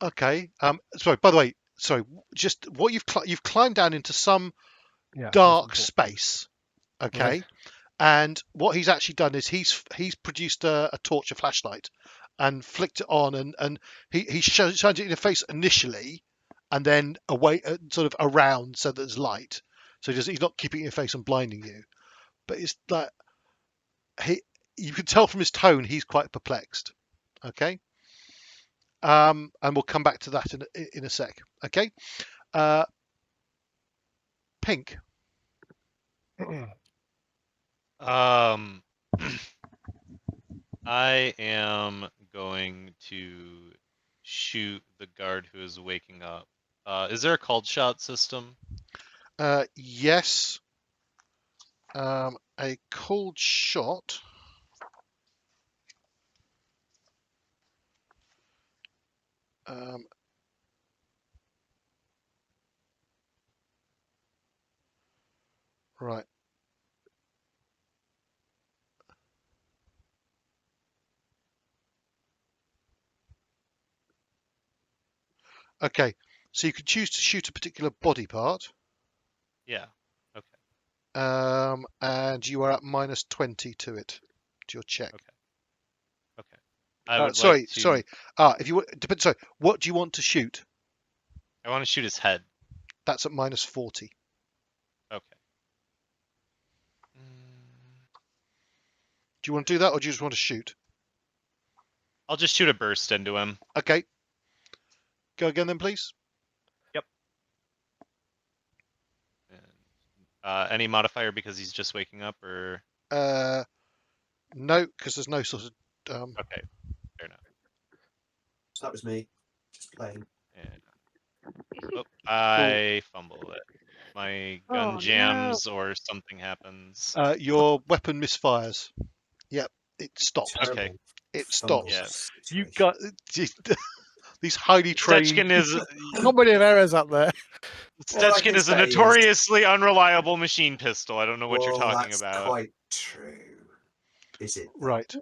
Okay. Sorry. By the way, sorry. Just what you've climbed down into some Yeah. dark space. Okay. Right. And what he's actually done is he's produced a torch, a flashlight, and flicked it on, and he shines it in the face initially, and then away, sort of around, so that there's light. So he's not keeping it in your face and blinding you, but it's like you can tell from his tone he's quite perplexed. Okay. And we'll come back to that in a sec. Okay. Pink. I am going to shoot the guard who is waking up. Is there a called shot system? Yes. A cold shot. Right. Okay. So you could choose to shoot a particular body part. Yeah. Okay. And you are at -20 to it, to your check. Okay. Okay. I would sorry, like to. sorry. If you sorry, what do you want to shoot? I want to shoot his head. That's at -40. Okay. Do you want to do that, or do you just want to shoot? I'll just shoot a burst into him. Okay. Go again, then, please. Yep. And, any modifier because he's just waking up, or? No, because there's no sort of. Okay. Fair enough. So that was me, just playing. And... Oh, I fumble it. My gun jams or something happens. Your weapon misfires. Yep, it stopped. Terrible Okay. It stopped. Yeah. You situation. got these highly trained. Stetchkin is Not many errors up there. All I Stetchkin can is a say is- notoriously unreliable machine pistol. I don't know what you're Well, talking that's about. quite true. Is it? Right.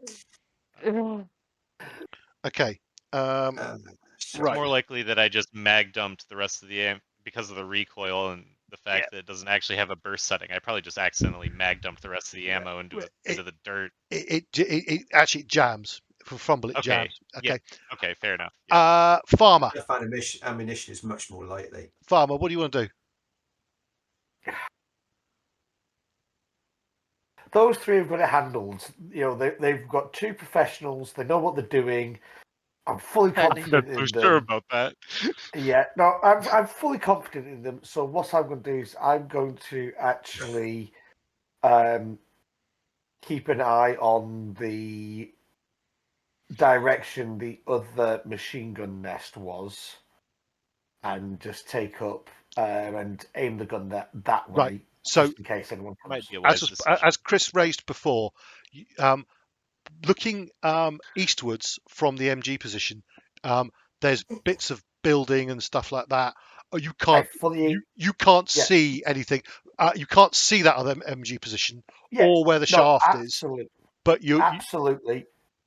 Okay. It's Right. more likely that I just mag dumped the rest of the amp because of the recoil and the fact that it doesn't actually have a burst setting. I probably just accidentally mag dumped the rest of the ammo into the dirt. It actually jams. For fumble, it Okay. jams. Okay. Yeah. Okay. Fair enough. Yeah. Farmer. I find ammunition is much more likely. Farmer, what do you want to do? Those three have got it handled. You know, they've got two professionals. They know what they're doing. I'm fully confident in them. Sure about that. Yeah, no, I'm fully confident in them. So what I'm going to do is I'm going to actually keep an eye on the direction the other machine gun nest was, and just take up and aim the gun that way. Right. So, just in case anyone comes. Might be a wise decision. as Chris raised before, looking eastwards from the MG position, there's bits of building and stuff like that. You can't you can't see anything. You can't see that other MG position or where the shaft is. But you absolutely.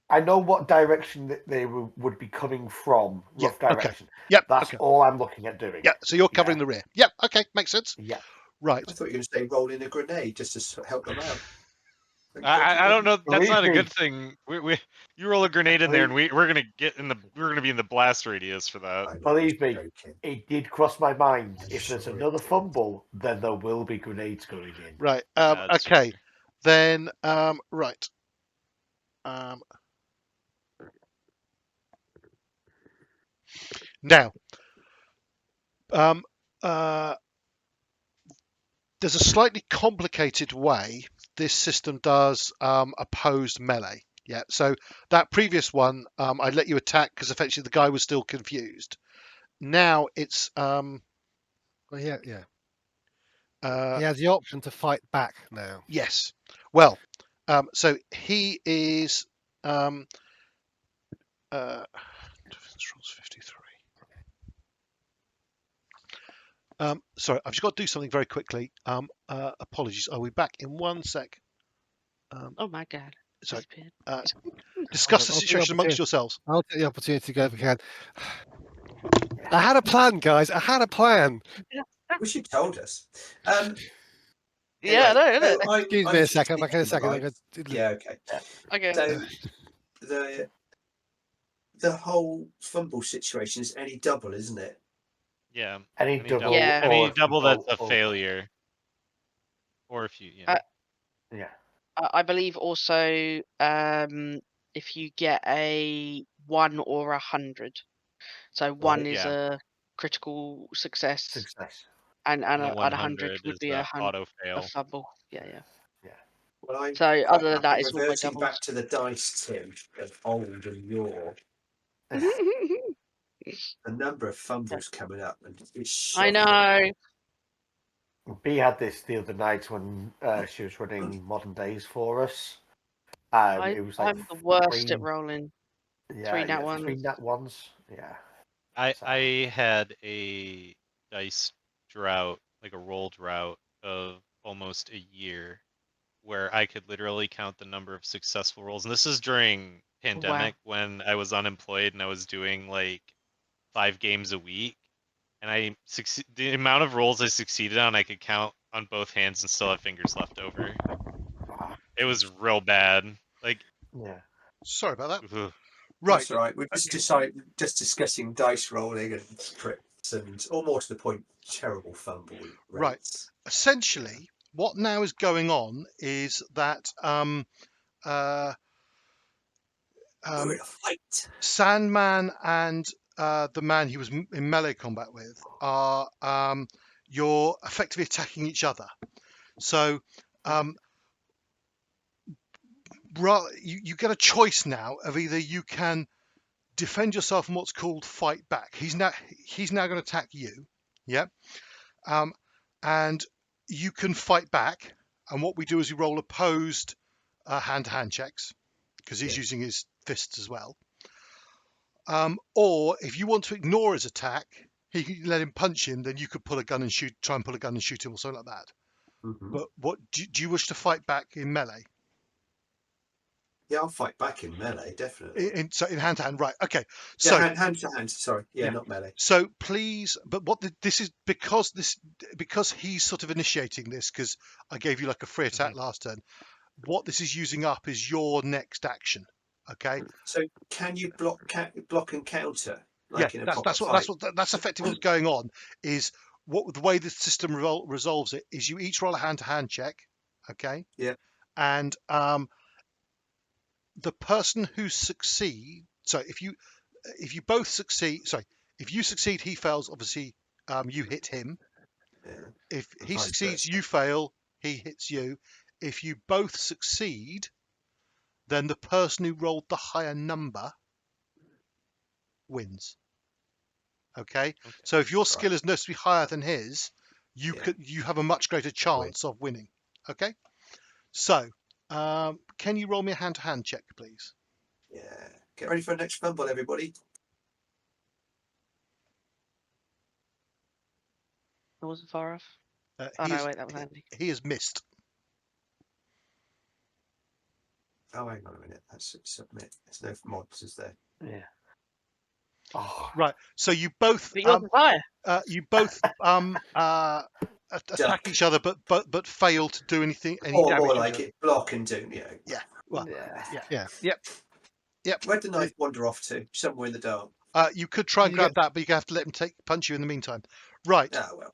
I know what direction that they would be coming from. Rough direction. Okay. Yep. That's all I'm looking at doing. Yeah. So you're covering the rear. Yep. Okay. Makes sense. Yeah. Right. I thought you were going to say roll in a grenade just to help them out. I don't know. That's not a good thing. You roll a grenade in there, and we're gonna be in the blast radius for that. Believe me, it did cross my mind. If there's another fumble, then there will be grenades going in. Right. Okay. Then right. Now. There's a slightly complicated way this system does opposed melee. Yeah, so that previous one, I'd let you attack because effectively the guy was still confused. Now it's well, yeah. He has the option to fight back now. Yes. Well, so he is rolls 53. Sorry, I've just got to do something very quickly. Apologies. I'll be back in 1 sec. Oh my God. Sorry. Discuss the situation amongst yourselves. I'll take the opportunity to go if I can. I had a plan, guys. I had a plan. Wish you told us. Yeah, I know. Excuse me a second. Back in a second. Yeah, okay. Okay. So the whole fumble situation is any double, isn't it? Yeah. Any double. Yeah. Any double that's a failure. Or if you. Yeah. I believe also if you get a 1 or 100. So 1 is a critical success. And a 100 would be a auto fail. fumble. Yeah. Well, So other than that, I'm it's all my reverting doubles. back to the dice, Tim, of old and yore. The number of fumbles coming up and it's I shocking. know. B had this the other night when she was running Modern Days for us. It was like I'm the worst at three, rolling. yeah, Three nat three ones. nat ones. Yeah. So- I had a dice drought, like a roll drought of almost a year, where I could literally count the number of successful rolls. And this is during pandemic when I was unemployed and I was doing like 5 games a week. And the amount of rolls I succeeded on, I could count on both hands and still have fingers left over. It was real bad. Like, yeah. Sorry about that. ugh. Right. That's all right. We're just discussing dice rolling and scripts and, or more to the point, terrible fumble rates. Right. Essentially, what now is going on is that We're in a fight. Sandman and the man he was in melee combat with are you're effectively attacking each other. So you get a choice now of either you can defend yourself in what's called fight back. He's now going to attack you, yeah, and you can fight back. And what we do is we roll opposed hand-to-hand checks because he's using his fists as well. Or if you want to ignore his attack, he can let him punch him. Then you could pull a gun and try and pull a gun and shoot him or something like that. Mm-hmm. But what do you wish to fight back in melee? Yeah, I'll fight back in melee, definitely. In hand to hand, right? Okay. Yeah, So hand to hand. Sorry, not melee. So please, but this is because he's sort of initiating this because I gave you like a free attack last turn. What this is using up is your next action. Okay. So can you block and counter? Like that's effectively what's going on. Is the way the system resolves it is you each roll a hand-to-hand check. Okay. Yeah. And the person who succeeds. So if you both succeed, if you succeed, he fails. Obviously, you hit him. Yeah. If he succeeds, you fail. He hits you. If you both succeed, then the person who rolled the higher number wins. Okay. So if your skill is noticeably higher than his, you have a much greater chance of winning. Okay. So, can you roll me a hand-to-hand check, please? Yeah. Get ready for the next fumble, everybody. I wasn't far off. That was Andy. He has missed. Oh, hang on a minute. That's submit. There's no mods, is there? Yeah. Oh. Right. So you both attack each other, but fail to do anything. Any damage? Or like it block and do. Yeah. Well. Yeah. Yep. Where'd the knife wander off to? Somewhere in the dark. You could try and grab that, but you have to let him punch you in the meantime. Right. Oh well.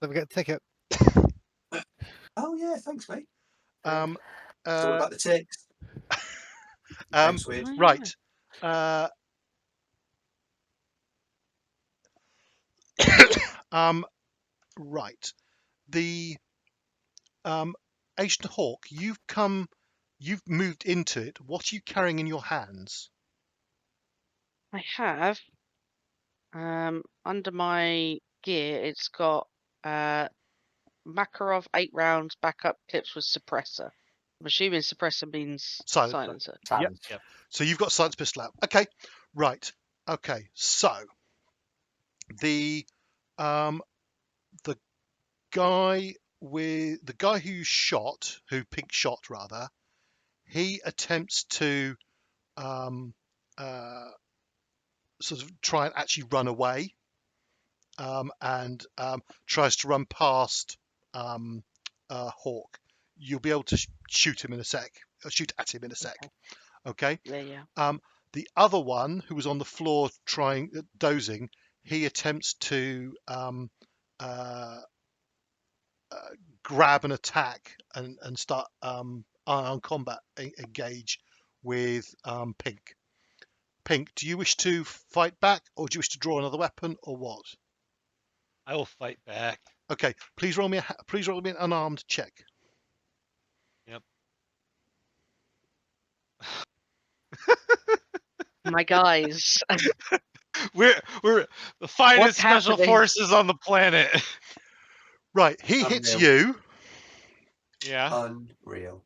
Don't forget the ticket. Oh yeah, thanks, mate. It's all about the ticks. Thanks, weird. Right. Right. The Asian Hawk, you've moved into it. What are you carrying in your hands? I have under my gear. It's got Makarov 8 rounds backup clips with suppressor. I'm assuming suppressor means silencer. Yep. So you've got silence pistol out. Okay. Right. Okay. So the guy who Pink shot rather, he attempts to sort of try and actually run away, and tries to run past Hawk. You'll be able to shoot at him in a sec. Okay. Yeah. The other one, who was on the floor dozing, he attempts to grab and attack and start ion combat engage with Pink. Pink, do you wish to fight back, or do you wish to draw another weapon, or what? I will fight back. Okay, please roll me an unarmed check. Yep. My guys, We're the finest special happening? forces on the planet. Right, he hits Unreal. you. Yeah. Unreal.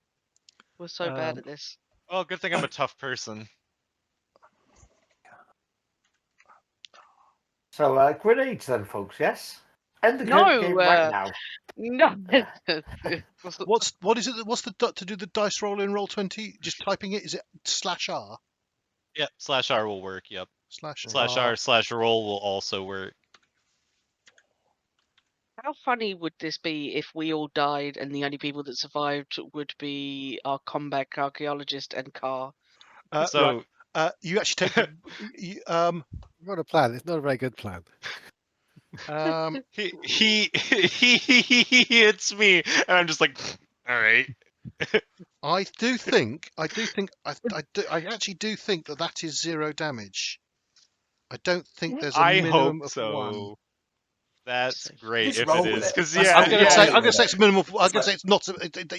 We're so bad at this. Well, good thing I'm a tough person. So, grenades then, folks, yes? End the No, game right now. No. What is it? What's to do the dice roll in Roll20? Just typing it. Is it /R? Yep. /R will work. Yep. /R. /R/roll will also work. How funny would this be if we all died and the only people that survived would be our combat archaeologist and Khar? So You actually take. Not a plan. It's not a very good plan. he hits me, and I'm just like, all right. I actually do think that is 0 damage. I don't think there's a I minimum hope of so. 1. That's great Just if roll it with is, it. because That's- yeah, I'm going to say yeah. it's minimum. I'm It's going to like- say it's not.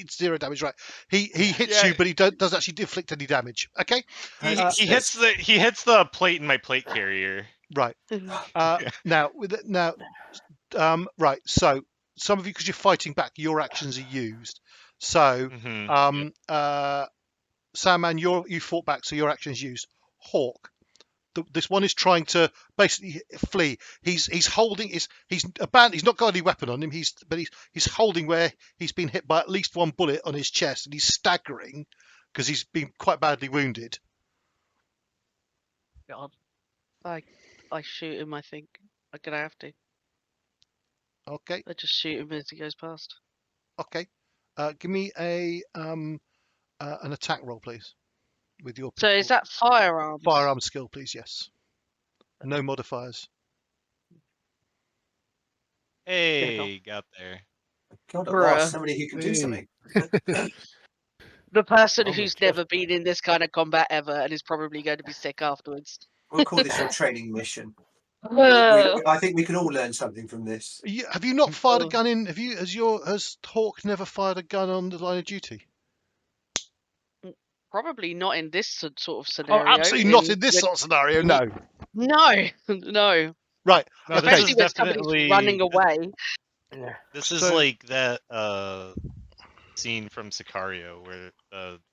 It's 0 damage, right? He hits Yeah. you, but he doesn't actually inflict any damage. Okay, he hits the plate in my plate carrier. right. Right. So some of you, because you're fighting back, your actions are used. So Sandman, you fought back, so your action is used. Hawk, this one is trying to basically flee. He's holding. He's abandoned. He's not got any weapon on him. He's holding where he's been hit by at least one bullet on his chest, and he's staggering because he's been quite badly wounded. God, I shoot him. I think I'm gonna have to. Okay. I just shoot him as he goes past. Okay. Give me an attack roll, please, with your. So is that firearms? Firearm skill, please? Yes. No modifiers. Hey, got there. God, at Bruh. last, somebody who can do Hey. something. The person Oh, who's just- never been in this kind of combat ever and is probably going to be sick afterwards. We'll call this your training mission. Uh, I think we can all learn something from this. Have you not fired a gun in? Has Hawk never fired a gun on the line of duty? Probably not in this sort of scenario. Oh, absolutely not in this sort of scenario. No. No, no. Right. No, Okay. this Especially is when somebody's definitely running away. Yeah. This is So- like that scene from Sicario where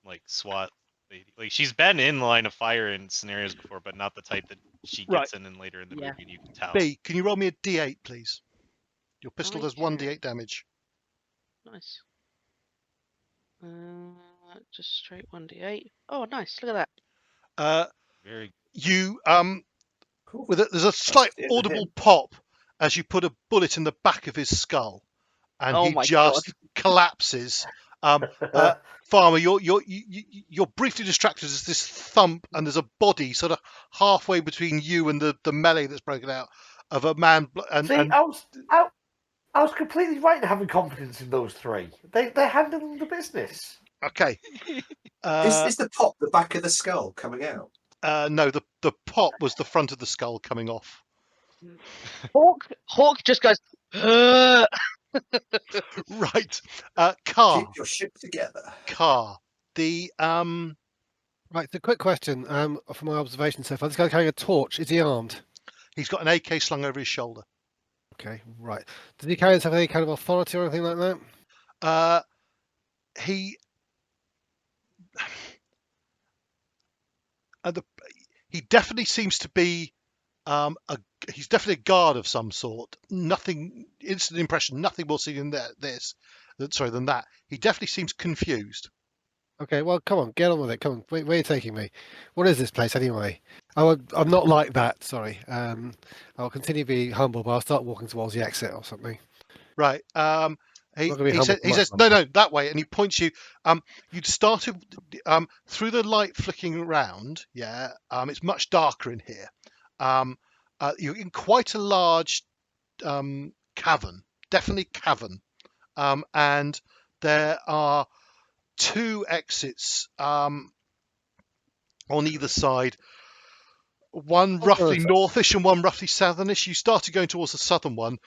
like SWAT lady, like she's been in the line of fire in scenarios before, but not the type that she gets in later in the Yeah. movie, and you can tell. B, can you roll me a D8, please? Your pistol I does can. 1d8 damage. Nice. Just straight 1d8. Oh, nice. Look at that. Very You Cool. there's a slight the end of audible him. pop as you put a bullet in the back of his skull, and Oh he my just collapses. Farmer, you're briefly distracted as this thump, and there's a body sort of halfway between you and the melee that's broken out of a man. See, I was completely right in having confidence in those three. They're handling the business. Okay. Is the pop the back of the skull coming out? No, the pop was the front of the skull coming off. Hawk just goes. Right. Khar. Keep your ship together. Khar. The Right, so quick question from my observation so far. This guy carrying a torch. Is he armed? he's got an AK slung over his shoulder. Okay, right. Does he carry any kind of authority or anything like that? He he definitely seems to be he's definitely a guard of some sort. Nothing instant impression, nothing more seen in than that. He definitely seems confused. Okay, well, come on, get on with it. Come on, where are you taking me? What is this place anyway? I'm not like that. Sorry. I'll continue to be humble, but I'll start walking towards the exit or something. Right. He Not gonna be humble says, for much no, that way, and he points you. You'd started through the light flicking around. Yeah. It's much darker in here. You're in quite a large cavern, definitely cavern, and there are 2 exits on either side. One roughly northish and one roughly southernish. You started going towards the southern one,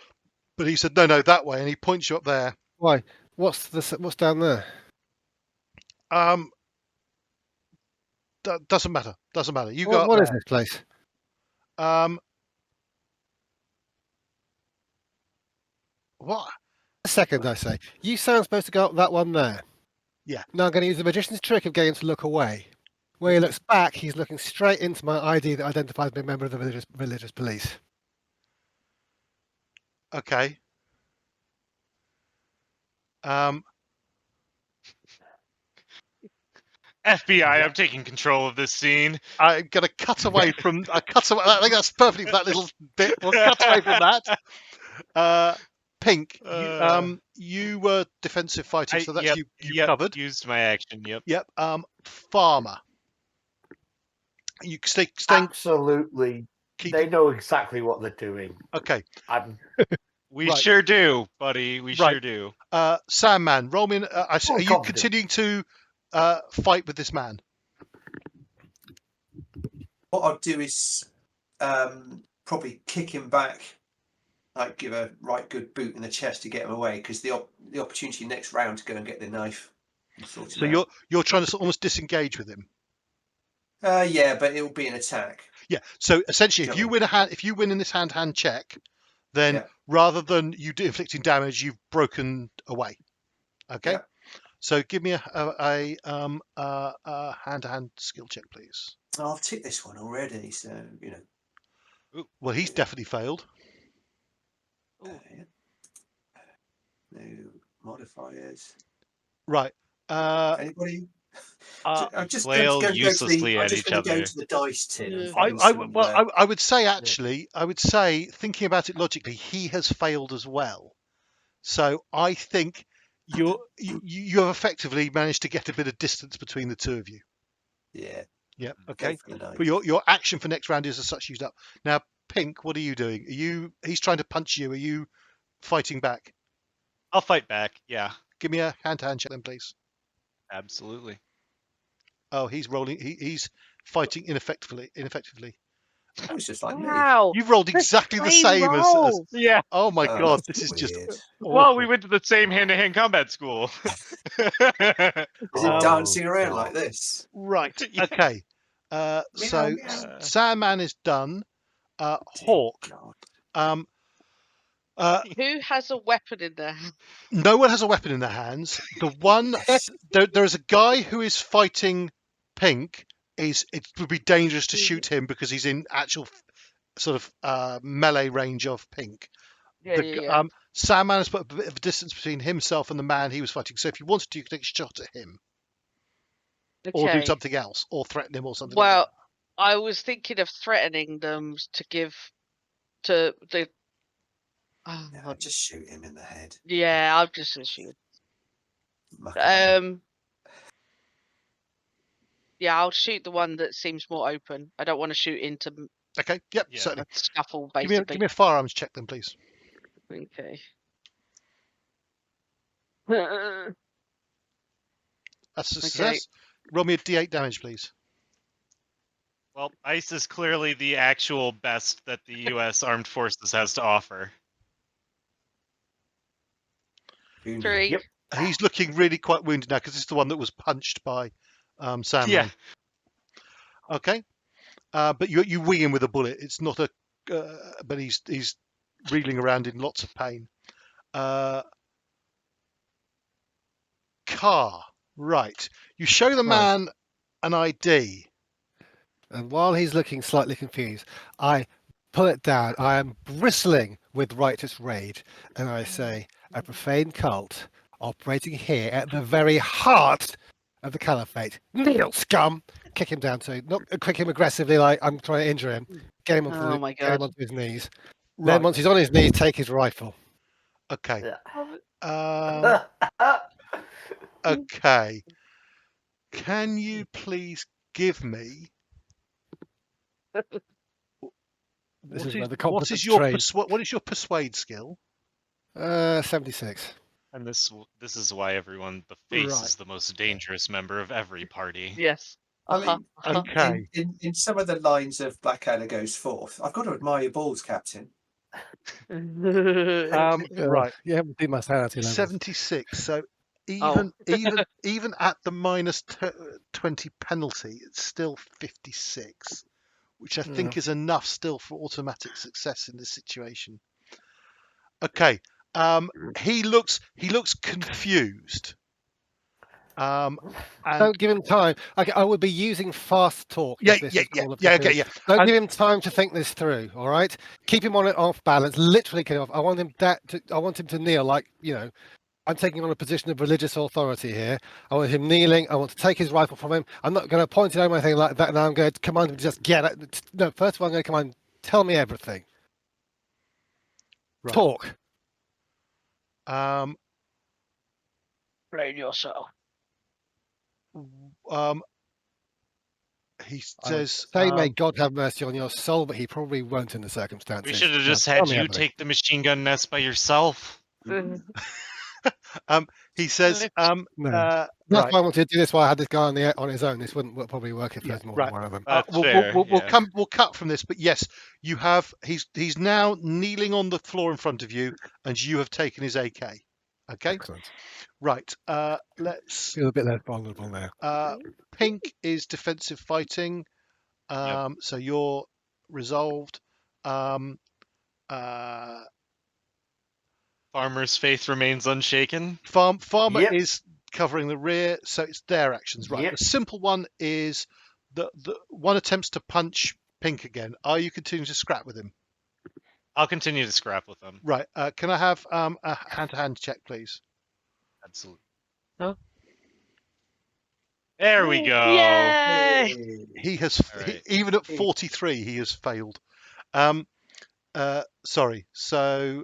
but he said no, that way, and he points you up there. Why? What's down there? Doesn't matter. Doesn't matter. You What go up is there. this place? What? A second, I say. You sound supposed to go up that one there. Yeah. Now I'm going to use the magician's trick of getting him to look away. When he looks back, he's looking straight into my ID that identifies me a member of the religious police. Okay. FBI, I'm taking control of this scene. I'm gonna cut away from. I think that's perfectly for that little bit. We'll cut away from that. Pink, you were defensive fighting, so that's you covered. Used my action. Yep. Yep. Farmer. You stay. Absolutely. They know exactly what they're doing. Okay. We sure do, buddy. We sure do. Sandman, roll me. Are you continuing to fight with this man? What I'll do is probably kick him back, like give a right good boot in the chest to get him away, because the opportunity next round to go and get the knife. So you're trying to almost disengage with him. Yeah, but it will be an attack. Yeah. So essentially, if you win in this hand-to-hand check, then rather than you inflicting damage, you've broken away. Okay. Yeah. So give me a hand-to-hand skill check, please. Oh, I've ticked this one already, so you know. Ooh, well, he's definitely failed. No modifiers. Right. Anybody? I'm just going flail to go uselessly to at each other. Go to the dice tin. And I would say actually, thinking about it logically, he has failed as well. So I think you have effectively managed to get a bit of distance between the two of you. Yeah. Yeah. Okay. But your action for next round is as such used up. Now, Pink, what are you doing? He's trying to punch you. Are you fighting back? I'll fight back. Yeah. Give me a hand-to-hand check then, please. Absolutely. Oh, he's rolling. He's fighting ineffectively. That was just like wow. You've rolled exactly the same as. Yeah. Oh my god, this is just. Well, we went to the same hand-to-hand combat school. Is it dancing around like this? Right. Okay. So Sandman is done. Hawk. Who has a weapon in their hand? No one has a weapon in their hands. The one there is a guy who is fighting Pink. It would be dangerous to shoot him because he's in actual sort of melee range of Pink. Sandman has put a bit of a distance between himself and the man he was fighting. So if you wanted to, you could take a shot at him, or do something else, or threaten him, or something. Well, like that. I was thinking of threatening them to give to the. Oh, I'll just shoot him in the head. Yeah, I'll just shoot. Yeah, I'll shoot the one that seems more open. I don't want to shoot into. Okay. Yep. Yeah. Certainly. A scuffle, basically. Give me a firearms check then, please. Okay. That's a success. Okay. Roll me a D8 damage, please. Well, ice is clearly the actual best that the U.S. Armed Forces has to offer. 3. Yep. He's looking really quite wounded now because this is the one that was punched by Sandman. Yeah. Okay. But you wing him with a bullet. It's not a. But he's reeling around in lots of pain. Khar. Right. You show the man an ID. And while he's looking slightly confused, I pull it down. I am bristling with righteous rage. And I say, a profane cult operating here at the very heart of the caliphate. Kneel, scum! Kick him down to, not kick him aggressively like I'm trying to injure him. Get him get him onto his knees. Right. Then once he's on his knees, take his rifle. Okay. Okay. Can you please give me... What is your persuade skill? 76. And this is why everyone, the face is the most dangerous member of every party. Yes. I mean, okay. In some of the lines of Blackadder Goes Forth, I've got to admire your balls, Captain. Right. You haven't seen my sanity level. 76. So even at the minus 20 penalty, it's still 56, which I think is enough still for automatic success in this situation. Okay. He looks confused. And don't give him time. I would be using fast talk if this is called Don't give him time to think this through. All right, keep him on it off balance. Literally, get off. I want him to kneel, like, you know, I'm taking on a position of religious authority here. I want him kneeling. I want to take his rifle from him. I'm not going to point it out or anything like that. And I'm going to command him to just get it. No, first of all, I'm going to command him, tell me everything. Right. Talk. Blame yourself. He says, may God have mercy on your soul, but he probably won't in the circumstances. We should have just had you take the machine gun nest by yourself. He says, no. That's why I wanted to do this. Why I had this guy on his own. This wouldn't probably work if there's more than one of them. We'll cut from this, but yes, you have. He's now kneeling on the floor in front of you, and you have taken his AK. Okay. Excellent. Right. Let's feel a bit less vulnerable now. Pink is defensive fighting. So you're resolved. Farmer's faith remains unshaken. Farmer is covering the rear, so it's their actions. Right. Yep. The simple one is the one attempts to punch Pink again. Are you continuing to scrap with him? I'll continue to scrap with him. Right. Can I have a hand-to-hand check, please? Absolutely. Oh. There we go. Yay! He has even at 43, he has failed. Sorry. So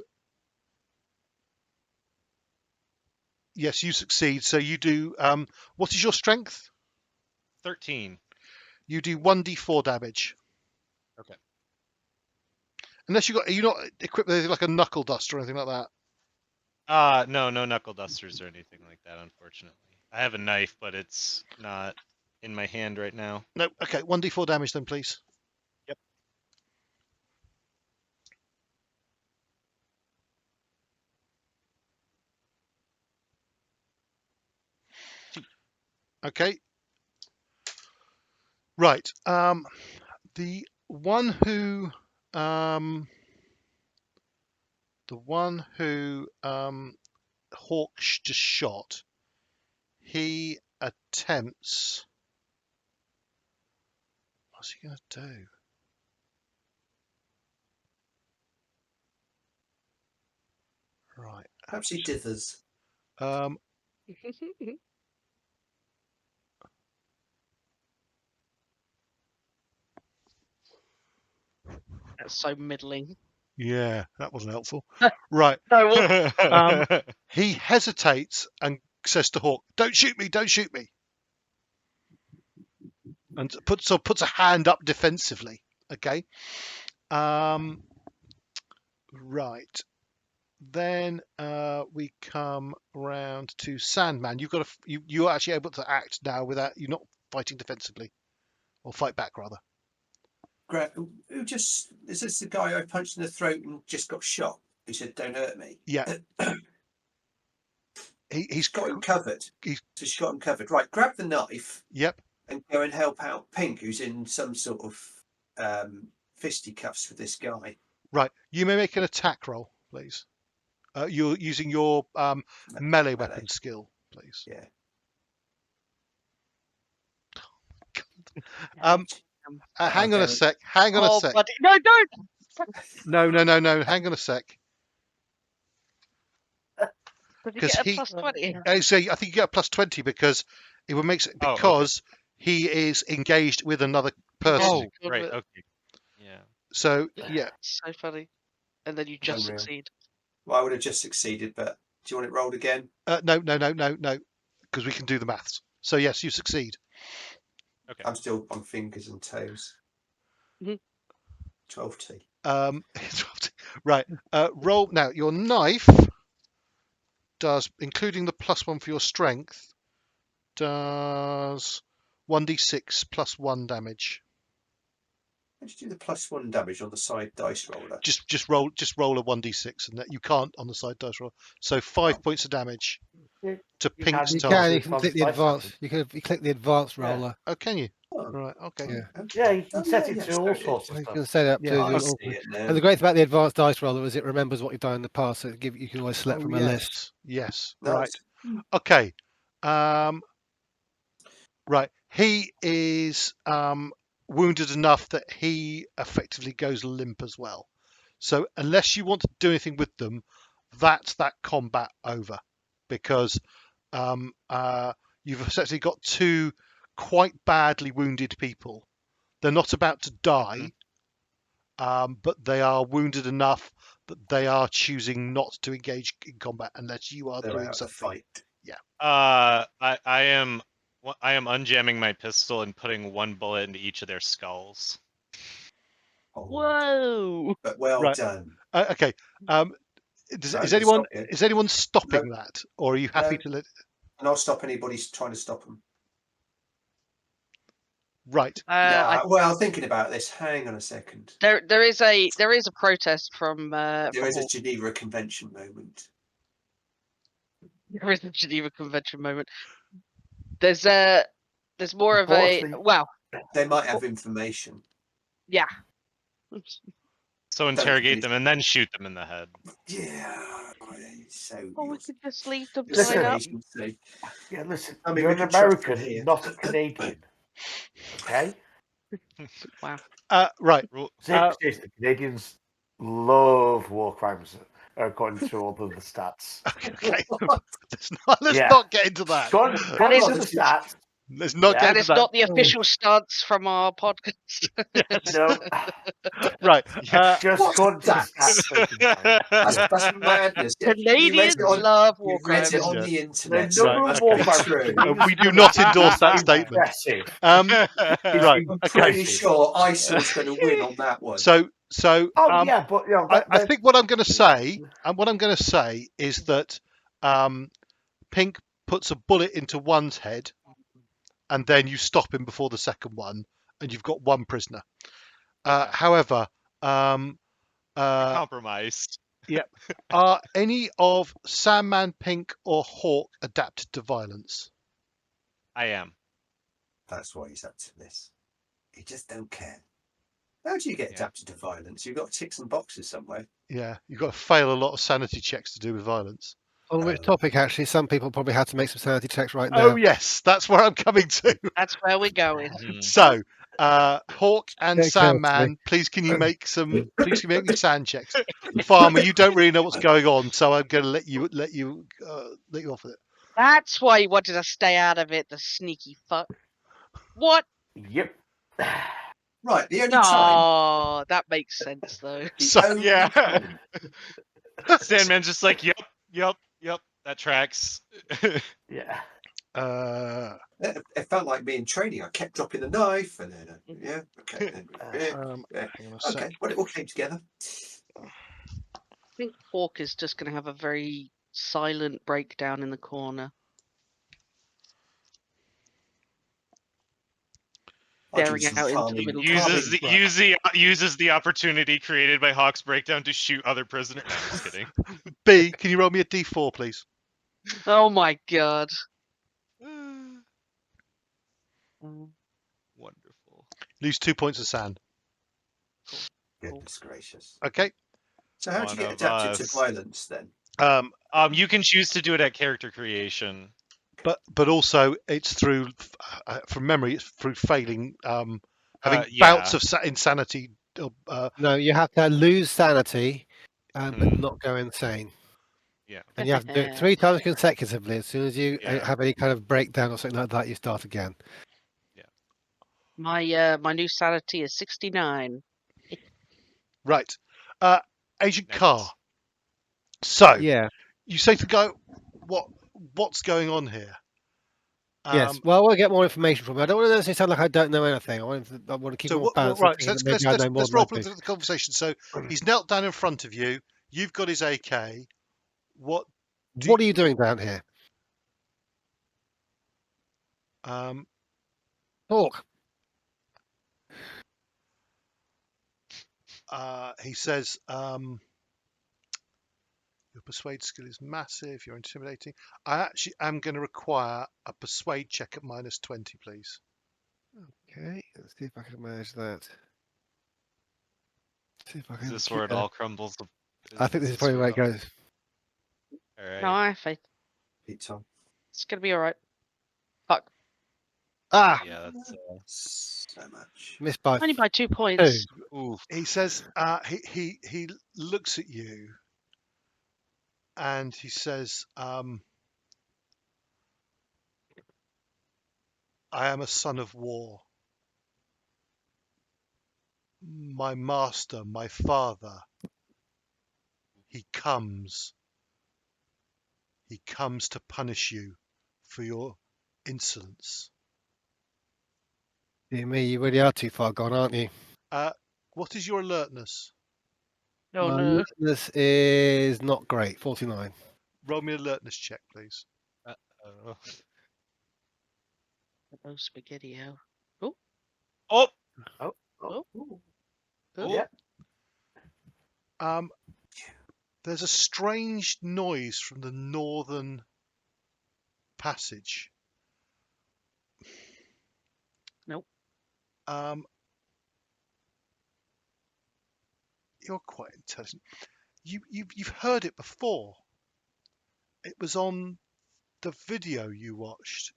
yes, you succeed. So you do. What is your strength? 13. You do 1d4 damage. Okay. Unless you're not equipped with like a knuckle duster or anything like that. No knuckle dusters or anything like that, unfortunately. I have a knife, but it's not in my hand right now. No. Okay. 1d4 damage then, please. Yep. Okay. Right. The one who Hawk just shot, he attempts. What's he going to do? Right. Perhaps he dithers. That's so middling. Yeah, that wasn't helpful. Right. No, He hesitates and says to Hawk, "Don't shoot me! Don't shoot me!" And puts a hand up defensively. Okay. Right. Then we come round to Sandman. You've got you're actually able to act now without you're not fighting defensively, or fight back rather. Who just is this the guy I punched in the throat and just got shot? Who said, "Don't hurt me"? Yeah. He's got him covered. He's got him covered. Right, grab the knife. Yep. And go and help out Pink, who's in some sort of fisticuffs with this guy. Right. You may make an attack roll, please. You're using your melee weapon skill, please. Yeah. Hang on a sec. Hang on a sec. Buddy. No, don't. No. Hang on a sec. Because he get a plus 20. I think you get a plus 20 because it would make he is engaged with another person. Oh, right. Okay. Yeah. So yeah. So funny. And then you just succeed. Well, I would have just succeeded, but do you want it rolled again? No. Because we can do the maths. So yes, you succeed. Okay. I'm still on fingers and toes. 12T. Right. Roll now. Your knife does, including the +1 for your strength, does 1d6 plus 1 damage. How do you do the +1 damage on the side dice roller? Just roll a 1d6, and that you can't on the side dice roll. So 5 points of damage. to Pink's You task? can. You can click the advanced. You click the advanced roller. Oh, can you? Oh, Right. Okay. Yeah. okay. Yeah, you can set it yeah, to so all it sorts is. of You stuff. can set it up Yeah, to. I see it now. And the great thing about the advanced dice roller is it remembers what you've done in the past, so you can always select Oh, from a list. yes. Nice. Right. Okay. Right. He is wounded enough that he effectively goes limp as well. So unless you want to do anything with them, that's that combat over, because you've essentially got two quite badly wounded people. They're not about to die, but they are wounded enough that they are choosing not to engage in combat unless you are They're doing out of something. fight. I am unjamming my pistol and putting one bullet into each of their skulls. Oh, Whoa! but well Right. done. Okay. No, Is anyone stopping No. that, or are you happy No. to let? And I'll stop anybody trying to stop them. Right. Well, thinking about this, hang on a second. There is a protest from. There is a Hawk. Geneva Convention moment. There is a Geneva Convention moment. There's more of a They might have information. Yeah. So interrogate them and then shoot them in the head. Yeah. So. Or we could just leave them Listen, tied up. Yeah, listen. I mean, you're we an can trust them American, here. not a Canadian. Okay. Wow. Right. The Canadians love war crimes, according to all of the stats. Okay. Let's not get into that. Go on to the stats. Let's not get That into is that. not the official stance from our podcast. No. Right. Just go on to the stats. That's madness. Canadians love war You read crimes. it on the internet. The number of war crimes. We do not endorse that statement. Impressive. Right. I'm pretty sure ISIL's going to win on that one. So. Yeah, but you know, I think what I'm going to say, is that Pink puts a bullet into one's head, and then you stop him before the second one, and you've got one prisoner. However, compromised. Yeah. Are any of Sandman, Pink, or Hawk adapted to violence? I am. That's why he's up to this. He just don't care. How do you get adapted to violence? You've got to tick some boxes somewhere. Yeah, you've got to fail a lot of sanity checks to do with violence. On which topic, actually, some people probably had to make some sanity checks right now. Oh, yes, that's where I'm coming to. That's where we're going. So, Hawk and Sandman, please can you make some sand checks? Farmer, you don't really know what's going on, so I'm going to let you off with it. That's why he wanted to stay out of it, the sneaky fuck. What? Yep. Right, the only time. Oh, that makes sense though. Sandman's just like, yep, that tracks. Yeah. It felt like me in training. I kept dropping the knife, and then okay. Okay, well, it all came together. I think Hawk is just going to have a very silent breakdown in the corner. Staring out into the middle. Uses the opportunity created by Hawk's breakdown to shoot other prisoners. No, I'm just kidding. B, can you roll me a D4, please? Oh my god. Wonderful. Lose 2 points of sand. Goodness gracious. Okay. So how do you get adapted to violence then? You can choose to do it at character creation. But also it's through, from memory, it's through failing, having bouts of insanity. No, you have to lose sanity, but not go insane. Yeah. And you have to do it 3 times consecutively. As soon as you have any kind of breakdown or something like that, you start again. Yeah. My new sanity is 69. Right. Agent Khar. So you say to go, what's going on here? Yes. Well, I want to get more information from you. I don't want to necessarily sound like I don't know anything. I want to keep it more balanced. Right. So let's roll into the conversation. So he's knelt down in front of you. You've got his AK. What are you doing down here? Talk. He says, Your persuade skill is massive. You're intimidating. I actually am going to require a persuade check at -20, please. Okay, let's see if I can manage that. See if I Is can this keep where it that. all crumbles? I think this is probably where it goes. All right. No, I have faith. Pete Tom. It's gonna be all right. Fuck. Ah, Yeah, that's. So much. missed by Only by 2 points. Oof. He says, he looks at you and he says, I am a son of war. My master, my father, he comes to punish you for your insolence. Dear me, you really are too far gone, aren't you? What is your alertness? Oh My no. alertness is not great. 49. Roll me an alertness check, please. Uh-oh. Oh, spaghetti-o. Oh. Oh. Oh. Yeah. There's a strange noise from the northern passage. Nope. You're quite intelligent. You've heard it before. It was on the video you watched.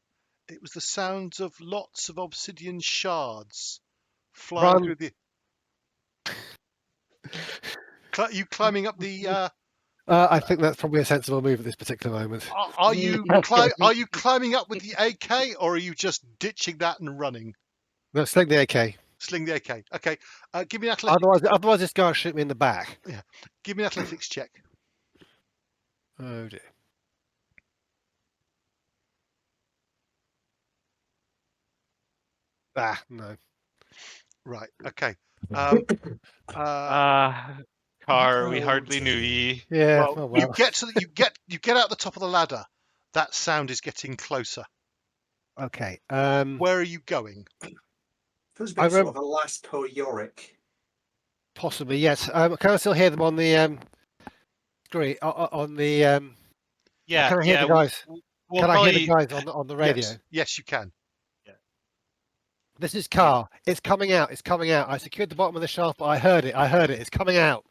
It was the sounds of lots of obsidian shards flying Run. through the. You climbing up the? I think that's probably a sensible move at this particular moment. Are you climbing up with the AK, or are you just ditching that and running? No, sling the AK. Sling the AK. Okay. Give me an athletics. Otherwise, this guy will shoot me in the back. Yeah. Give me an athletics check. Oh dear. Ah, no. Right. Okay. Khar, we Oh, hardly knew dear. ye. Yeah. Well, Oh, well. you get out the top of the ladder. That sound is getting closer. Okay. Where are you going? Feels a I bit sort rem- of a last poor Yorick. Possibly, yes. Can I still hear them on the screen? On the Yeah, Can I hear yeah. the guys? We'll Can I hear the probably. guys on the radio? Yes, you can. This is Khar. It's coming out. It's coming out. I secured the bottom of the shaft, but I heard it. It's coming out.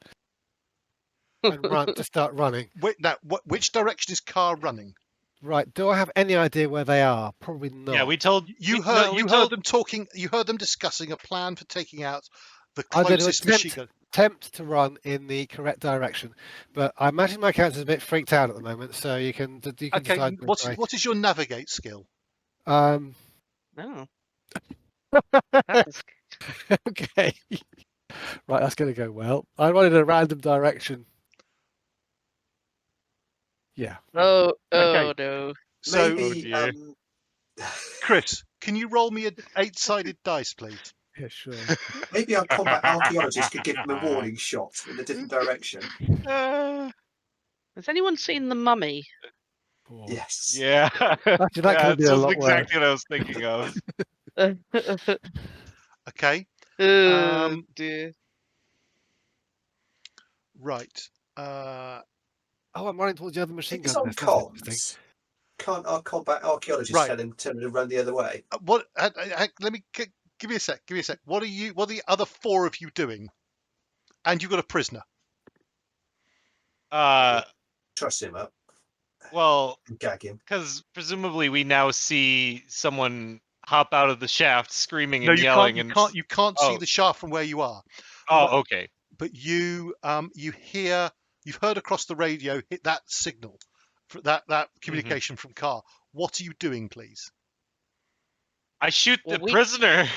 And run to start running. Wait, now, which direction is Khar running? Right. Do I have any idea where they are? Probably not. Yeah, we told You we- heard no, we you told- heard them talking. You heard them discussing a plan for taking out the I'm going to closest machine gun. attempt to run in the correct direction, but I imagine my character's a bit freaked out at the moment. So you can Okay. decide. What is your navigate skill? No. That's- Okay. Right, that's going to go well. I run in a random direction. Yeah. Oh Okay. no. So, Maybe, dear. Chris, can you roll me an 8-sided dice, please? Yeah, sure. maybe our combat archaeologist could give them a warning shot in a different direction. Has anyone seen The Mummy? Poor. Yes. Yeah. Actually, that yeah, could be a that's lot exactly what I was thinking of. Okay. Oh dear. Right. Oh, I'm running towards the other machine If it's gun. on nest. That's interesting. comms, can't our combat archaeologist Right. tell him to run the other way? What? Let me give me a sec. Give me a sec. What are the other four of you doing? And you've got a prisoner. Truss him up Well, and gag him. because presumably we now see someone hop out of the shaft screaming No, and you yelling. you can't see Oh. the shaft from where you are. Oh, okay. But you've heard across the radio hit that signal, for that communication from Khar. What are you doing, please? I shoot Well, the prisoner.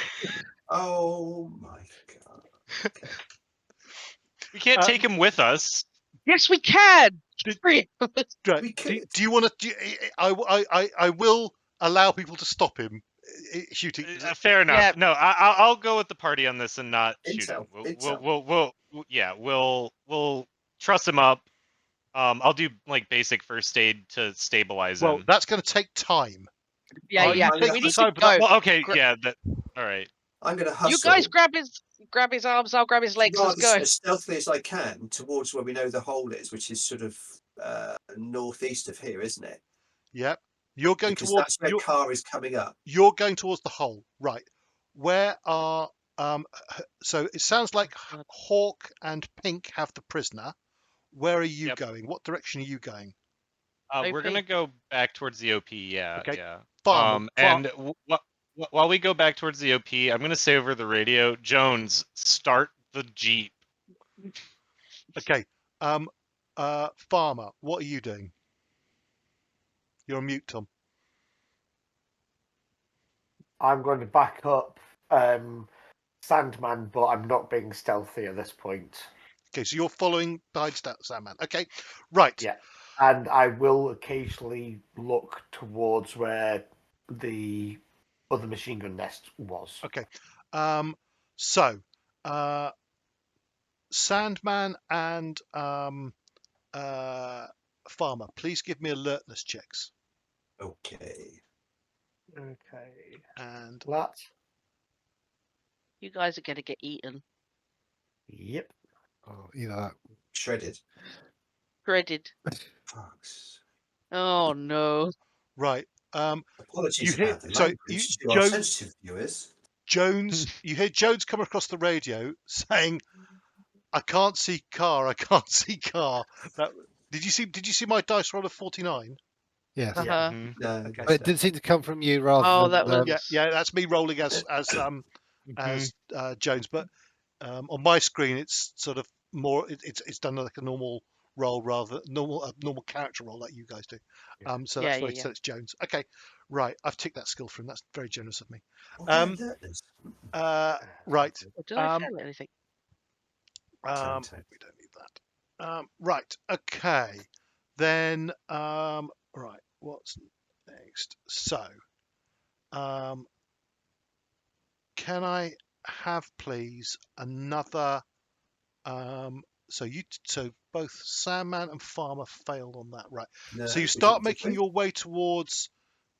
Oh my god. We can't take him with us. Yes, we can. Did- Three of us. Right. We Do could. you want to? I will allow people to stop him shooting. Fair enough. Yeah. No, I'll go with the party on this and not shoot him. Intel. We'll truss him up. I'll do like basic first aid to stabilize Well, him. that's going to take time. Yeah, you yeah. take We the need to time for that. go. Well, okay, Gra- yeah. All right. I'm going to hustle. You guys grab his arms. I'll grab his legs. Let's rather go. as stealthily as I can towards where we know the hole is, which is sort of northeast of here, isn't it? Yep. You're going Because towards that's where Khar is coming up. you're going towards the hole, right? Where are so it sounds like Hawk and Pink have the prisoner. Where are you Yep. going? What direction are you going? We're OP. gonna go back towards the OP. Yeah, Okay. yeah. Farmer, And while we go back towards the OP, I'm gonna say over the radio, Jones, start the Jeep. Okay. Farmer, what are you doing? You're on mute, Tom. I'm going to back up Sandman, but I'm not being stealthy at this point. Okay, so you're following behind Sandman. Okay, right. Yeah, and I will occasionally look towards where the other machine gun nest was. Okay. So, Sandman and Farmer, please give me alertness checks. Okay. Okay. And That. You guys are going to get eaten. Yep. Oh, either that. Shredded. Shredded. Fox. Oh no. right. Apologies You hear- about the so language to our Jones- sensitive viewers. Jones, you hear Jones come across the radio saying, "I can't see Khar. I can't see Khar." Did you see my dice roll of 49? Yes. Uh-huh. Mhm. No, Okay. But it didn't seem to come from you rather Oh, than. that was. Yeah, that's me rolling as Jones, but on my screen it's sort of more. It's done like a normal roll rather normal character roll like you guys do. So Yeah, that's why yeah, so it's Jones. Okay, right. I've ticked that skill for him. That's very generous of me. Oh, Um, yeah, alertness. Right. Did I Um, fail anything? we don't need that. Right. Okay. Then right. What's next? So can I have please another so both Sandman and Farmer failed on that, right? No, So you we start didn't, did making we? your way towards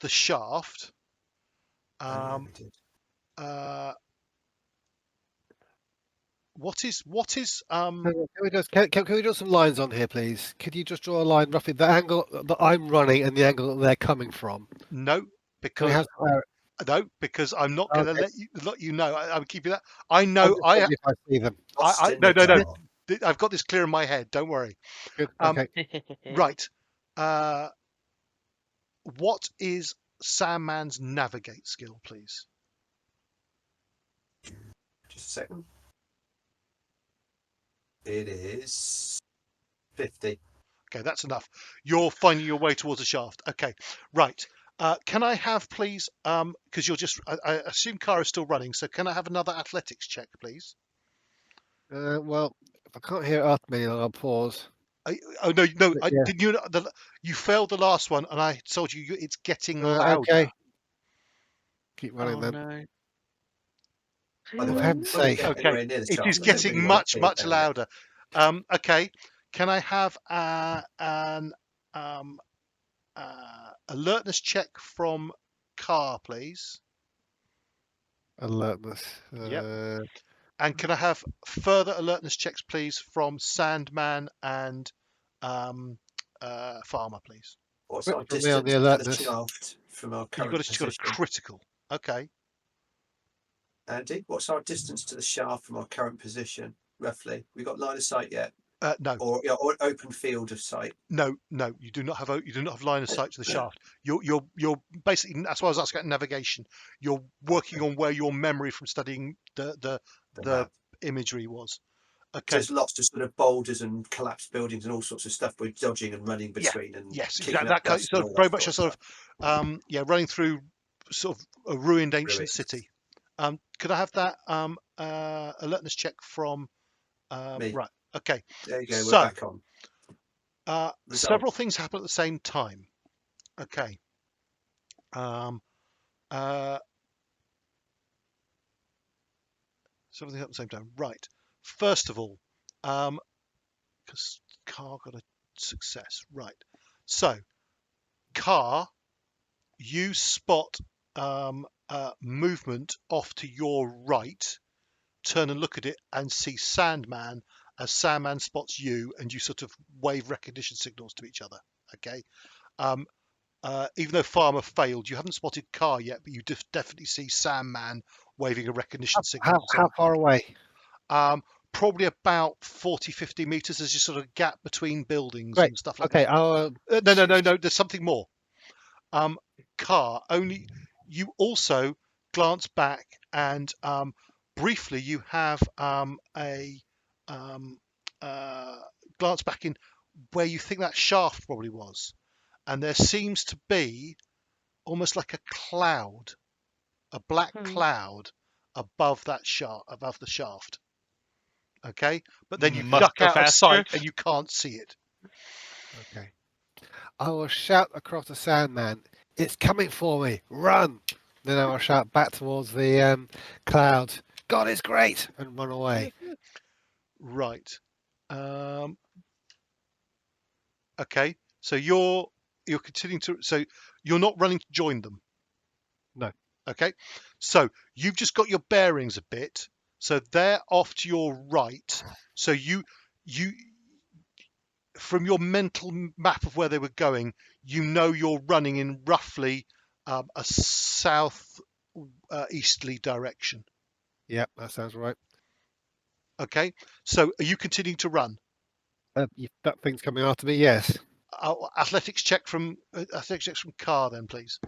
the shaft. Oh, yeah, we did. What is Can we draw some lines on here, please? Could you just draw a line roughly the angle that I'm running and the angle that they're coming from? no Can we because have? no because I'm not going to Okay. let you know. I'm keeping that. I I'm know. just wondering if I see them. Lost in No the no no. dark. I've got this clear in my head. Don't worry. Good. Um, Okay. Right. What is Sandman's navigate skill, please? Just a second. It is 50. Okay, that's enough. You're finding your way towards the shaft. Okay, right. Can I have, please, because you're just, I assume Khar is still running, so can I have another athletics check, please? Well, if I can't hear it after me, I'll pause. Oh no, Yeah. did you? You failed the last one, and I told you it's getting louder. Okay. Keep running Oh then. no. By the For way, heaven's when we sake. get Okay, anywhere near the it shaft, is I don't getting really want to much peer down it. louder. Okay, can I have an alertness check from Khar, please? Alertness. Yep. And can I have further alertness checks, please, from Sandman and Farmer, please? What's our From me on distance the to the alertness. shaft from our You've current got a position? critical. Okay. Andy, what's our distance to the shaft from our current position, roughly? We got line of sight yet? No. Or open field of sight? No. You do not have line of sight to the shaft. You're basically, that's why I was asking about navigation. You're working on where your memory from studying the map. imagery was. So Okay. there's lots of sort of boulders and collapsed buildings and all sorts of stuff we're dodging and running between. And Yes, kicking exactly. up That kind dust of, and all very that much a sort sort of running through sort of a ruined ancient Ruins. city. Could I have that alertness check from Me. right? Okay. There you go. So, We're back on. several things happen at the same time. Okay. Several things happen at the same time. Right. First of all, because Khar got a success. Right. So, Khar, you spot movement off to your right. Turn and look at it and see Sandman as Sandman spots you, and you sort of wave recognition signals to each other. Okay. Even though Farmer failed, you haven't spotted Khar yet, but you definitely see Sandman waving a recognition signal. How far away? Probably about 40, 50 meters. There's just sort of a gap between buildings Great. and stuff like Okay. that. No. There's something more. Khar, only you also glance back and briefly you have a glance back in where you think that shaft probably was, and there seems to be almost like a cloud, a black cloud above that shaft, above the shaft. Okay, but then you Must duck go out of faster. sight and you can't see it. Okay. I will shout across the Sandman. It's coming for me. Run! Then I will shout back towards the cloud. God is great, and run away. Right. Okay. So you're continuing to. So you're not running to join them. No. Okay. So you've just got your bearings a bit. So they're off to your right. So you from your mental map of where they were going, you know you're running in roughly a south easterly direction. Yep, that sounds right. Okay. So are you continuing to run? That thing's coming after me. Yes. Athletics checks from Khar, then, please.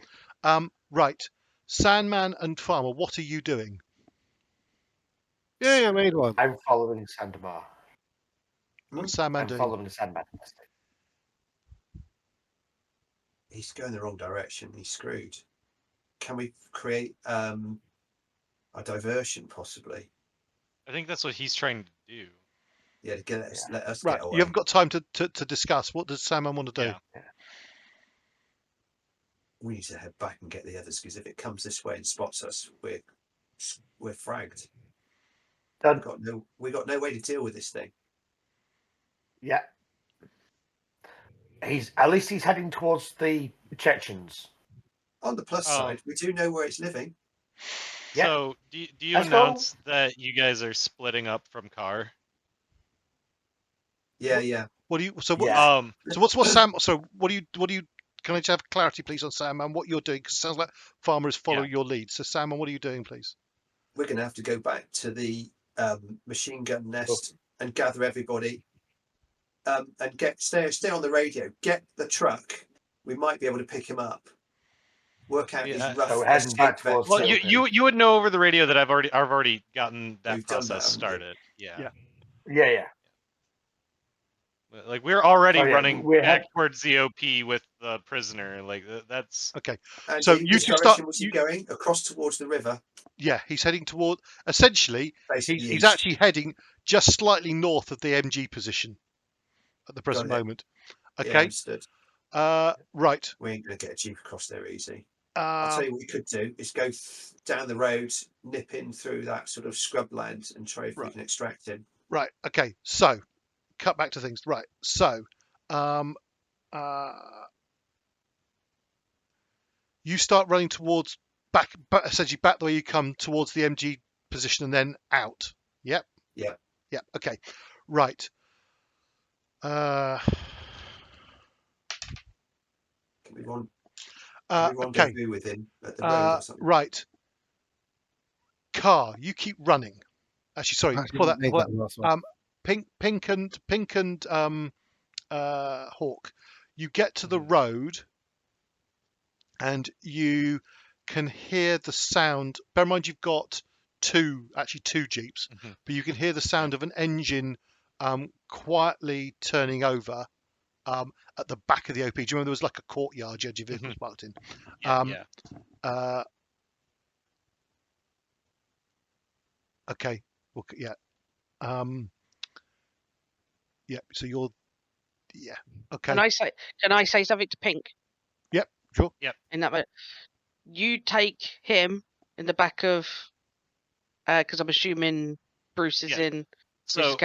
Right, Sandman and Farmer, what are you doing? Yeah, I made one. I'm following Sandman. What's Sandman I'm doing? following Sandman. He's going the wrong direction. He's screwed. Can we create a diversion, possibly? I think that's what he's trying to do. Yeah, to let us Right, get away. you haven't got time to discuss. What does Sandman want to do? Yeah. We need to head back and get the others, because if it comes this way and spots us, we're fragged. We got no way to deal with this thing. Yeah. At least he's heading towards the Chechens. On the plus side, we do know where it's living. Yeah. So do you announce that you guys are splitting up from Khar? Yeah. What do you? So what? Yeah. So what's Sam? So what do you? Can I just have clarity, please, on Sandman? What you're doing? Because it sounds like Farmer is following your lead. So Sandman, what are you doing, please? We're going to have to go back to the machine gun nest and gather everybody, and stay on the radio. Get the truck. We might be able to pick him up. Work out his rough escape vector. Well, you would know over the radio that I've already gotten that process started. Yeah. Like we're already running back towards the OP with the prisoner. Like that's okay. And so you which direction was he going? Across towards the river. Yeah, he's heading toward. Essentially, he's actually heading just slightly north of the MG position at the present moment. Okay. Yeah, understood. Right. We ain't going to get a jeep across there easy. I'll tell you what we could do is go down the road, nip in through that sort of scrubland, and try if we can extract him. Right. Okay. So, cut back to things. Right. So, you start running towards essentially back the way you come towards the MG position and then out. Yep. Yep. Okay. Right. Can we rendezvous with him at the road or something? Right. Khar, you keep running. Actually, sorry. Before that, Pink and Hawk, you get to the road, and you can hear the sound. Bear in mind, you've got two jeeps, but you can hear the sound of an engine quietly turning over at the back of the OP. Do you remember there was like a courtyard you had your vehicles parked in? Okay. Well, yeah. Yeah. So you're. Yeah. Okay. Can I say something to Pink? Yep. Sure. Yep. In that way, you take him in the back of, because I'm assuming Bruce is in. So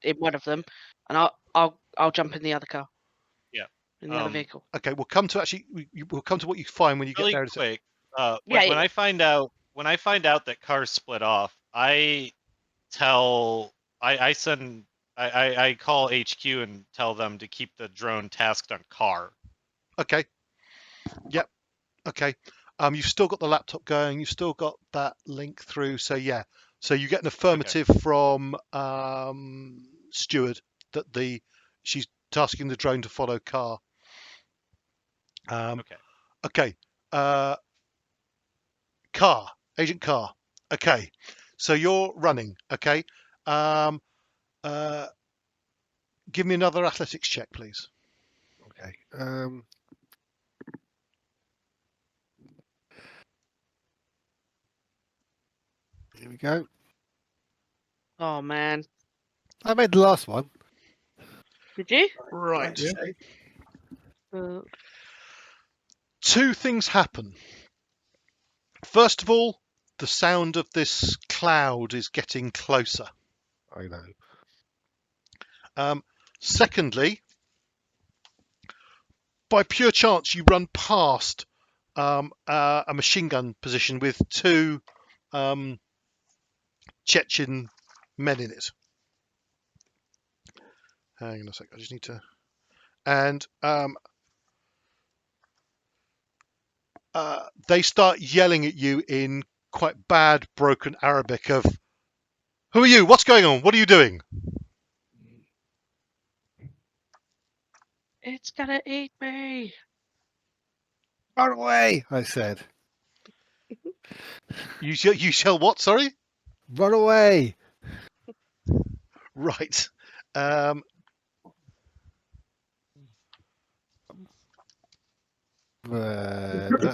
in one of them, and I'll jump in the other car. Yeah. In the other vehicle. Okay. We'll come to what you find when you get there. Quick. When I find out that Khar split off, I send I call HQ and tell them to keep the drone tasked on Khar. Okay. Yep. Okay. You've still got the laptop going. You've still got that link through. So yeah. So you get an affirmative from Steward that she's tasking the drone to follow Khar. Okay. Okay. Khar, Agent Khar. Okay. So you're running. Okay. Give me another athletics check, please. Okay. Here we go. Oh man, I made the last one. did you? Right. Yeah. Two things happen. First of all, the sound of this cloud is getting closer. I know. Secondly, by pure chance, you run past a machine gun position with two Chechen men in it. Hang on a sec. I just need to. And they start yelling at you in quite bad, broken Arabic of, "Who are you? What's going on? What are you doing?" It's gonna eat me. Run away! I said. You shall what? Sorry. Run away! Right. That's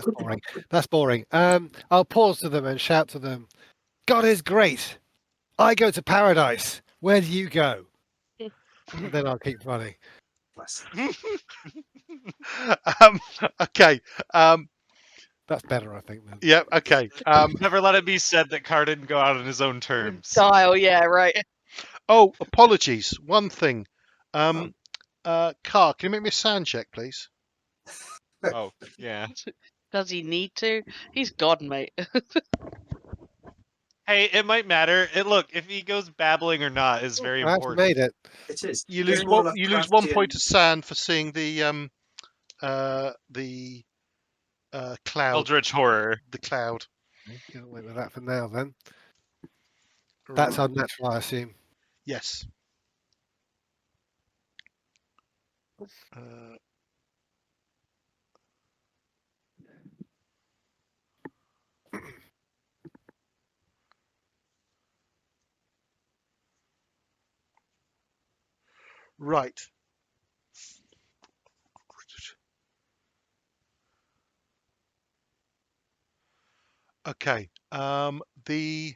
boring. That's boring. I'll pause to them and shout to them. God is great. I go to paradise. Where do you go? And then I'll keep running. Bless. Okay. That's better, I think. Then. Yeah. Okay. Never let it be said that Khar didn't go out on his own terms. Dial, yeah, right. Oh, apologies. One thing. Khar, can you make me a sound check, please? Oh, yeah. Does he need to? He's God, mate. Hey, it might matter. Look, if he goes babbling or not is very I've important. made it. It is. You It's lose more one. like You lose 1 Lovecraftian- point of sand for seeing the cloud. Eldritch horror. The cloud. Get away with that for now, then. That's unnatural, I assume. Yes. Right. Okay. The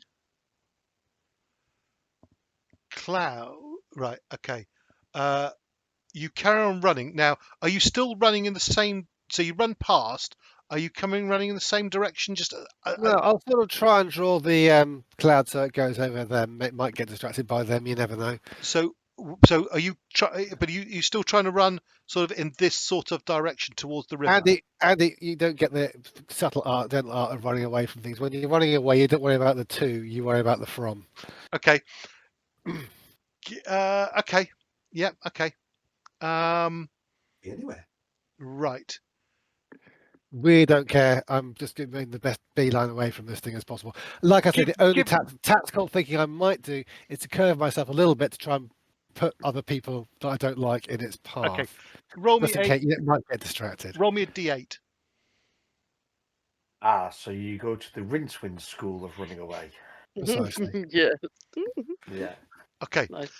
cloud. Right. Okay. You carry on running. Now, are you still running in the same? So you run past. Are you running in the same direction? Just No, I'll sort of try and draw the cloud so it goes over them. It might get distracted by them. You never know. So are you? But you still trying to run sort of in this sort of direction towards the river? Andy, you don't get the subtle dental art of running away from things. When you're running away, you don't worry about the to. You worry about the from. Okay. Okay. Yeah. Okay. Anywhere. Right. We don't care. I'm just doing the best beeline away from this thing as possible. Like I said, the only tactical thinking I might do is to curve myself a little bit to try and put other people that I don't like in its path. Okay. Roll me just in case you might get distracted. Roll me a d8. So you go to the Rincewind school of running away. Precisely. Yeah. Yeah. Okay. Nice.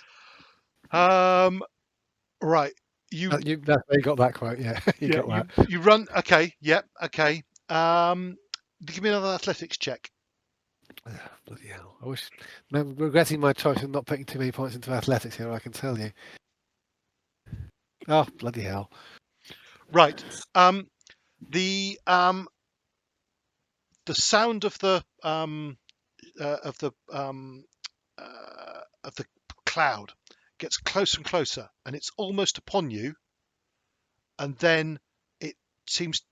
Right. You got that quote. Yeah. Got that. You run. Okay. Yep. Okay. Give me another athletics check. Bloody hell! I wish. I'm regretting my choice of not putting too many points into athletics here. I can tell you. Oh bloody hell! Right. The sound of the cloud gets closer and closer, and it's almost upon you, and then it seems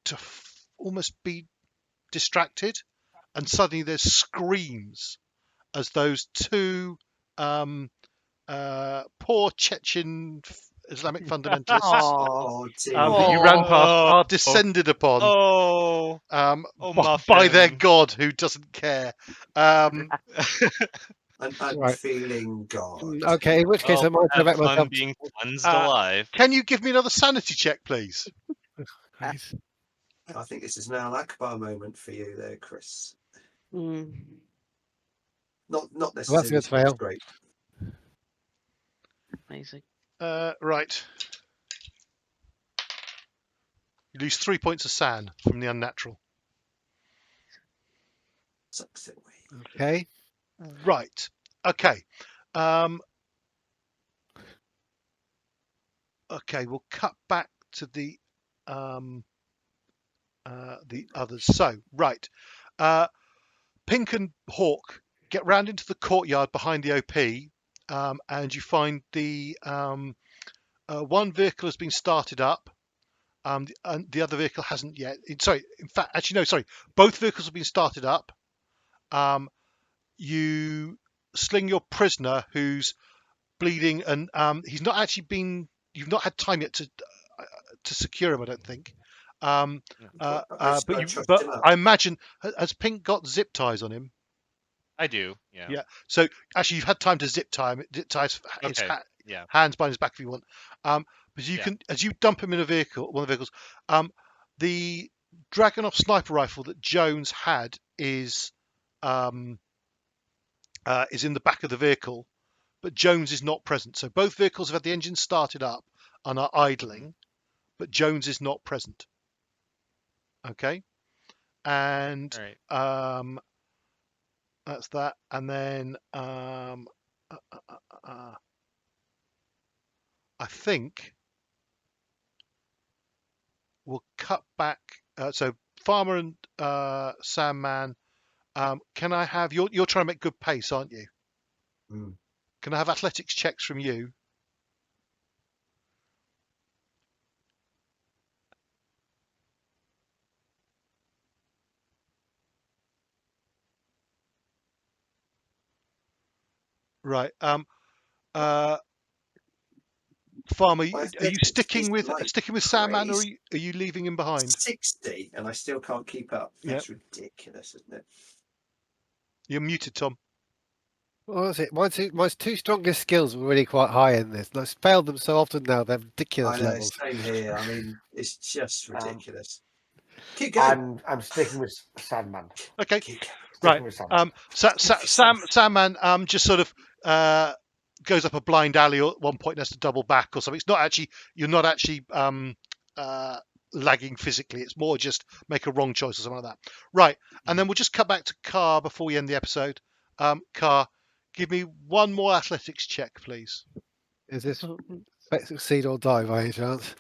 to almost be distracted, and suddenly there's screams as those two poor Chechen Islamic fundamentalists Oh, dear. that you ran past Oh. are descended upon Oh, by their Muffin. god who doesn't care. An Right. unfeeling god. Okay, in which case I might have direct fun myself. being cleansed alive. Can you give me another sanity check, please? Please. I think this is an Al Akbar moment for you there, Chris. Mm. Not that's a necessarily good sounds fail. great. Amazing. Right. You lose 3 points of SAN from the unnatural. Sucks it away. Okay. Right. Okay. Okay, we'll cut back to the others. So, right. Pink and Hawk get round into the courtyard behind the OP, and you find the one vehicle has been started up. And the other vehicle hasn't yet. Sorry, in fact, actually, no, sorry. Both vehicles have been started up. You sling your prisoner who's bleeding, and he's not actually been. You've not had time yet to secure him, I don't think. But I imagine, has Pink got zip ties on him? I do. Yeah. Yeah. So actually, you've had time to zip tie him. Zip ties his hands behind his back if you want. But you can, as you dump him in a vehicle, one of the vehicles, the Dragunov sniper rifle that Jones had is in the back of the vehicle, but Jones is not present. So both vehicles have had the engines started up and are idling, but Jones is not present. Okay, and that's that. And then I think we'll cut back. So Farmer and Sandman, can I have you're trying to make good pace, aren't you? Mm. Can I have athletics checks from you? Right. Farmer, are you sticking with Sandman, or are you leaving him behind? 60, and I still can't keep up. That's ridiculous, isn't it? You're muted, Tom. What was it? My two strongest skills were really quite high in this, and I've failed them so often now. They're ridiculous levels. Same here. I mean, it's just ridiculous. Keep going. I'm sticking with Sandman. Okay. Right. Sandman just sort of goes up a blind alley at one point and has to double back or something. It's not actually, you're not actually lagging physically. It's more just make a wrong choice or something like that. Right. And then we'll just cut back to Khar before we end the episode. Khar, give me one more athletics check, please. Is this succeed or die by any chance?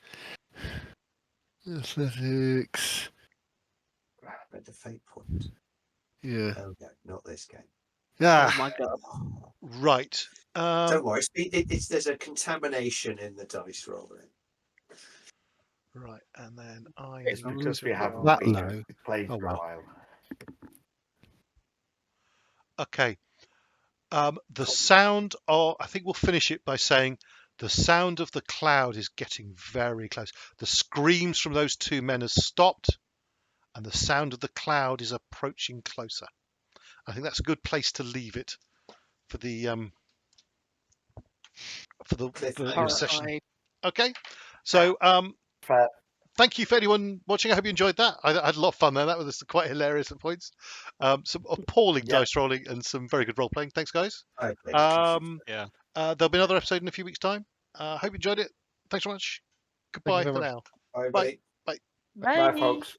Athletics. At the fate point. Yeah. Oh no, not this game. Ah. Oh my god. Right. Don't worry. There's a contamination in the dice rolling. Right, and then It's because we haven't that been low. played for a while. Okay. The sound of, I think we'll finish it by saying the sound of the cloud is getting very close. The screams from those two men has stopped, and the sound of the cloud is approaching closer. I think that's a good place to leave it for the session. Okay, so thank you for anyone watching. I hope you enjoyed that. I had a lot of fun there. That was quite hilarious at points. Some appalling dice rolling and some very good role playing. Thanks, guys. There'll be another episode in a few weeks' time. Hope you enjoyed it. Thanks so much. Goodbye for now. Bye. Bye, folks.